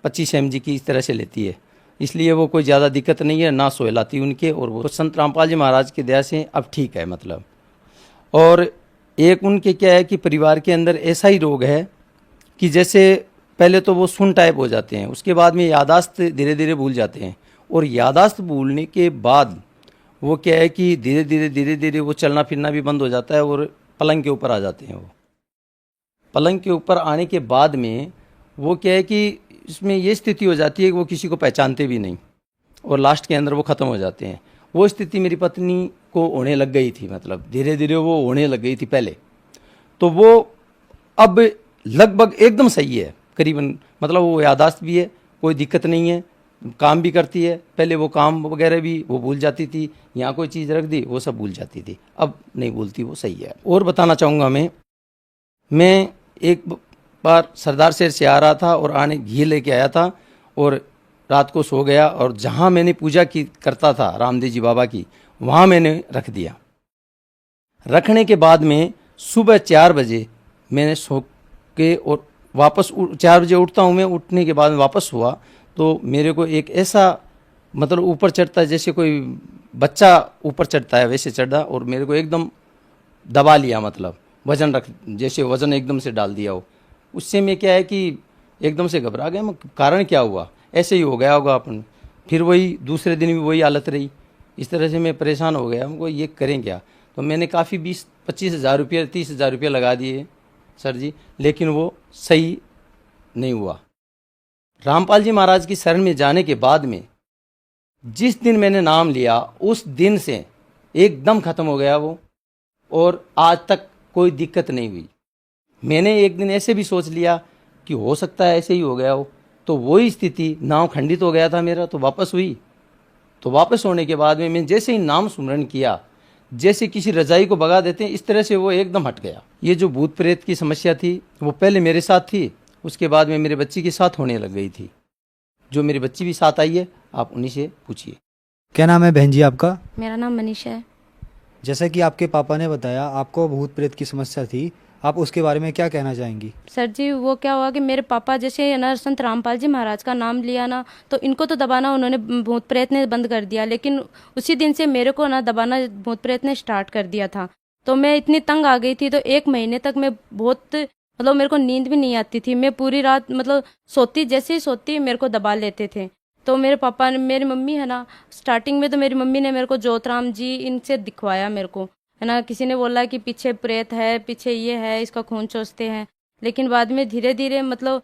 Speaker 14: 25 mg की इस तरह से लेती है, इसलिए वो कोई ज़्यादा दिक्कत नहीं है, ना सोहलाती उनके। और वो संत रामपाल जी महाराज की दया से अब ठीक है मतलब। और एक उनके क्या है कि परिवार के अंदर ऐसा ही रोग है कि जैसे पहले तो वो सुन टाइप हो जाते हैं, उसके बाद में यादाश्त धीरे धीरे भूल जाते हैं, और यादाश्त भूलने के बाद वो क्या है कि धीरे धीरे वो चलना फिरना भी बंद हो जाता है और पलंग के ऊपर आ जाते हैं। वो पलंग के ऊपर आने के बाद में वो क्या है कि इसमें ये स्थिति हो जाती है कि वो किसी को पहचानते भी नहीं और लास्ट के अंदर वो ख़त्म हो जाते हैं। वो स्थिति मेरी पत्नी को होने लग गई थी, मतलब धीरे धीरे वो होने लग गई थी पहले। तो वो अब लगभग एकदम सही है करीबन, मतलब वो यादाश्त भी है, कोई दिक्कत नहीं है, काम भी करती है। पहले वो काम वगैरह भी वो भूल जाती थी, यहाँ कोई चीज़ रख दी वो सब भूल जाती थी, अब नहीं भूलती, वो सही है। और बताना चाहूँगा मैं एक बार सरदार शहर से आ रहा था और आने घी लेके आया था और रात को सो गया, और जहाँ मैंने पूजा की करता था रामदेव जी बाबा की, वहाँ मैंने रख दिया। रखने के बाद में सुबह 4 बजे मैंने सो के और वापस 4 बजे उठता हूँ मैं, उठने के बाद में वापस हुआ तो मेरे को एक ऐसा मतलब ऊपर चढ़ता है जैसे कोई बच्चा ऊपर चढ़ता है वैसे चढ़ा, और मेरे को एकदम दबा लिया, मतलब वजन जैसे वजन एकदम से डाल दिया हो। उससे मैं क्या है कि एकदम से घबरा गया, मैं कारण क्या हुआ, ऐसे ही हो गया होगा अपन। फिर वही दूसरे दिन भी वही हालत रही, इस तरह से मैं परेशान हो गया, हमको ये करें क्या। तो मैंने काफ़ी 20-25 हज़ार रुपये 30 हज़ार रुपये लगा दिए सर जी, लेकिन वो सही नहीं हुआ। रामपाल जी महाराज की शरण में जाने के बाद में जिस दिन मैंने नाम लिया उस दिन से एकदम ख़त्म हो गया वो, और आज तक कोई दिक्कत नहीं हुई। मैंने एक दिन ऐसे भी सोच लिया कि हो सकता है ऐसे ही हो गया हो, तो वही स्थिति नाम खंडित हो गया था मेरा, तो वापस हुई। तो वापस होने के बाद में मैं जैसे ही नाम स्मरण किया, जैसे किसी रजाई को भगा देते हैं, इस तरह से वो एकदम हट गया। ये जो भूत प्रेत की समस्या थी वो पहले मेरे साथ थी, उसके बाद में मेरे बच्ची के साथ होने लग गई थी। जो मेरी बच्ची भी साथ आई है, आप उन्हीं से पूछिए।
Speaker 13: क्या नाम है बहन जी आपका?
Speaker 15: मेरा नाम मनीषा है।
Speaker 13: जैसा कि आपके पापा ने बताया आपको भूत प्रेत की समस्या थी, आप उसके बारे में क्या कहना चाहेंगी?
Speaker 15: सर जी, वो क्या हुआ कि मेरे पापा जैसे ना संत रामपाल जी महाराज का नाम लिया ना, तो इनको तो दबाना उन्होंने भूत प्रेत ने बंद कर दिया, लेकिन उसी दिन से मेरे को ना दबाना भूत प्रेत ने स्टार्ट कर दिया था। तो मैं इतनी तंग आ गई थी, तो 1 महीने तक मैं बहुत मतलब मेरे को नींद भी नहीं आती थी। मैं पूरी रात मतलब सोती, जैसे ही सोती मेरे को दबा लेते थे। तो मेरे पापा ने, मेरी मम्मी है ना, स्टार्टिंग में तो मेरी मम्मी ने मेरे को ज्योतराम जी इनसे दिखवाया मेरे को, है ना। किसी ने बोला कि पीछे प्रेत है, पीछे ये है, इसका खून चूसते हैं, लेकिन बाद में धीरे धीरे मतलब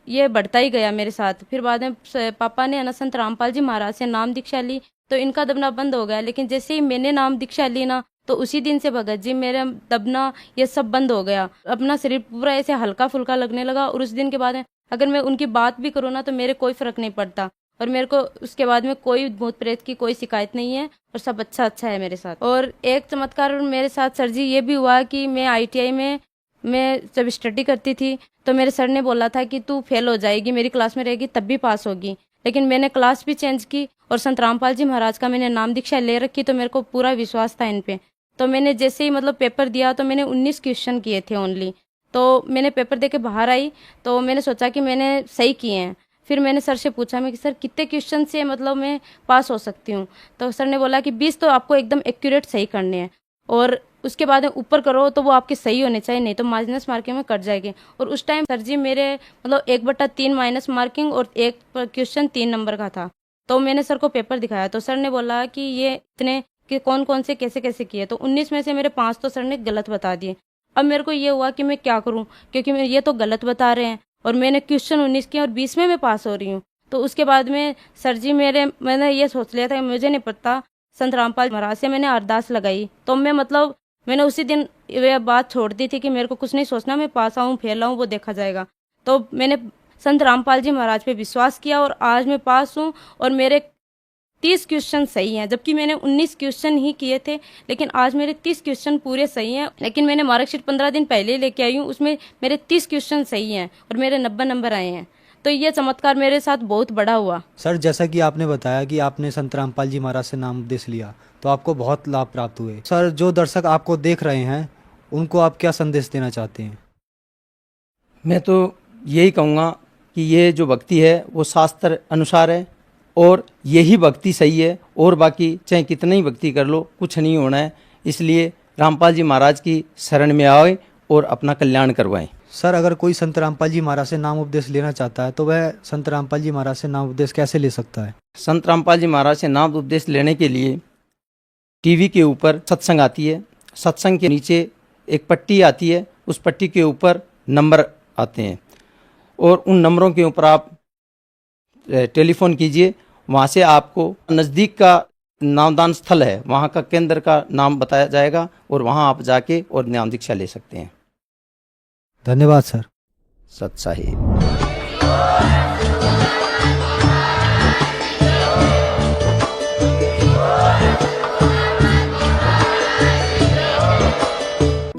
Speaker 15: ये बढ़ता ही गया मेरे साथ। फिर बाद में पापा ने है ना संत रामपाल जी महाराज से नाम दीक्षा ली, तो इनका दबना बंद हो गया। लेकिन जैसे ही मैंने नाम दीक्षा ली ना, तो उसी दिन से भगत जी मेरा दबना ये सब बंद हो गया। अपना शरीर पूरा ऐसे हल्का फुल्का लगने लगा, और उस दिन के बाद अगर मैं उनकी बात भी करूँ ना, तो मेरे कोई फर्क नहीं पड़ता, और मेरे को उसके बाद में कोई भूत प्रेत की कोई शिकायत नहीं है, और सब अच्छा है मेरे साथ। और एक चमत्कार मेरे साथ सर जी ये भी हुआ कि मैं ITI में मैं जब स्टडी करती थी, तो मेरे सर ने बोला था कि तू फेल हो जाएगी, मेरी क्लास में रहेगी तब भी पास होगी। लेकिन मैंने क्लास भी चेंज की, और संत रामपाल जी महाराज का मैंने नाम दीक्षा ले रखी, तो मेरे को पूरा विश्वास था इन पे। तो मैंने जैसे ही मतलब पेपर दिया, तो मैंने 19 क्वेश्चन किए थे ओनली। तो मैंने पेपर दे के बाहर आई, तो मैंने सोचा कि मैंने सही किए हैं। फिर मैंने सर से पूछा मैं कि सर कितने क्वेश्चन से मतलब मैं पास हो सकती हूँ? तो सर ने बोला कि 20 तो आपको एकदम एक्यूरेट सही करने हैं, और उसके बाद ऊपर करो तो वो आपके सही होने चाहिए, नहीं तो माइनस मार्किंग में कट जाएगी। और उस टाइम सर जी मेरे मतलब 1/3 माइनस मार्किंग और 1 क्वेश्चन 3 नंबर का था। तो मैंने सर को पेपर दिखाया, तो सर ने बोला कि ये इतने कि कौन कौन से कैसे कैसे किए। तो 19 में से मेरे 5 तो सर ने गलत बता दिए। अब मेरे को ये हुआ कि मैं क्या करूँ, क्योंकि ये तो गलत बता रहे हैं, और मैंने क्वेश्चन 19 किए और 20 में मैं पास हो रही हूँ। तो उसके बाद में सर जी मैंने ये सोच लिया था कि मुझे नहीं पता, संत रामपाल महाराज से मैंने अरदास लगाई। तो मैंने उसी दिन ये बात छोड़ दी थी कि मेरे को कुछ नहीं सोचना, मैं पास आऊँ फेल आऊँ वो देखा जाएगा। तो मैंने संत रामपाल जी महाराज पे विश्वास किया, और आज मैं पास हूँ, और मेरे 30 क्वेश्चन सही हैं, जबकि मैंने 19 क्वेश्चन ही किए थे, लेकिन आज मेरे 30 क्वेश्चन पूरे सही हैं। लेकिन मैंने मार्कशीट 15 दिन पहले लेके आई हूँ, उसमें मेरे 30 क्वेश्चन सही हैं, और मेरे 90 नंबर आए हैं। तो ये चमत्कार मेरे साथ बहुत बड़ा हुआ।
Speaker 13: सर, जैसा कि आपने बताया कि आपने संत रामपाल जी महाराज से नाम उपदेश लिया, तो आपको बहुत लाभ प्राप्त हुए। सर, जो दर्शक आपको देख रहे हैं उनको आप क्या संदेश देना चाहते हैं?
Speaker 14: मैं तो यही कहूँगा कि ये जो भक्ति है वो शास्त्र अनुसार है, और यही भक्ति सही है, और बाकी चाहे कितना ही भक्ति कर लो कुछ नहीं होना है। इसलिए रामपाल जी महाराज की शरण में आए और अपना कल्याण करवाएं।
Speaker 13: सर, अगर कोई संत रामपाल जी महाराज से नाम उपदेश लेना चाहता है, तो वह संत रामपाल जी महाराज से नाम उपदेश कैसे ले सकता है?
Speaker 14: संत रामपाल जी महाराज से नाम उपदेश लेने के लिए टीवी के ऊपर सत्संग आती है, सत्संग के नीचे एक पट्टी आती है, उस पट्टी के ऊपर नंबर आते हैं, और उन नंबरों के ऊपर आप टेलीफोन कीजिए। वहाँ से आपको नज़दीक का नामदान स्थल है, वहाँ का केंद्र का नाम बताया जाएगा, और वहाँ आप जाके और नाम दीक्षा ले सकते हैं।
Speaker 13: धन्यवाद सर।
Speaker 14: सत साहिब।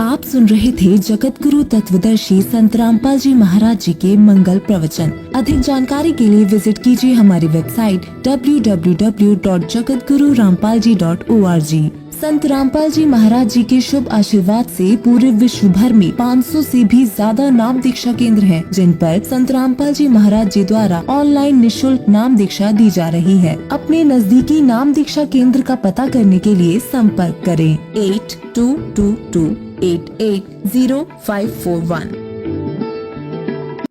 Speaker 16: आप सुन रहे थे जगत गुरु तत्वदर्शी संत रामपाल जी महाराज जी के मंगल प्रवचन। अधिक जानकारी के लिए विजिट कीजिए हमारी वेबसाइट www.jagatgururampalji.org। संत रामपाल जी महाराज जी के शुभ आशीर्वाद से पूरे विश्व भर में 500 से भी ज्यादा नाम दीक्षा केंद्र हैं, जिन पर संत रामपाल जी महाराज जी द्वारा ऑनलाइन निशुल्क नाम दीक्षा दी जा रही है। अपने नजदीकी नाम दीक्षा केंद्र का पता करने के लिए संपर्क करें 8222880541।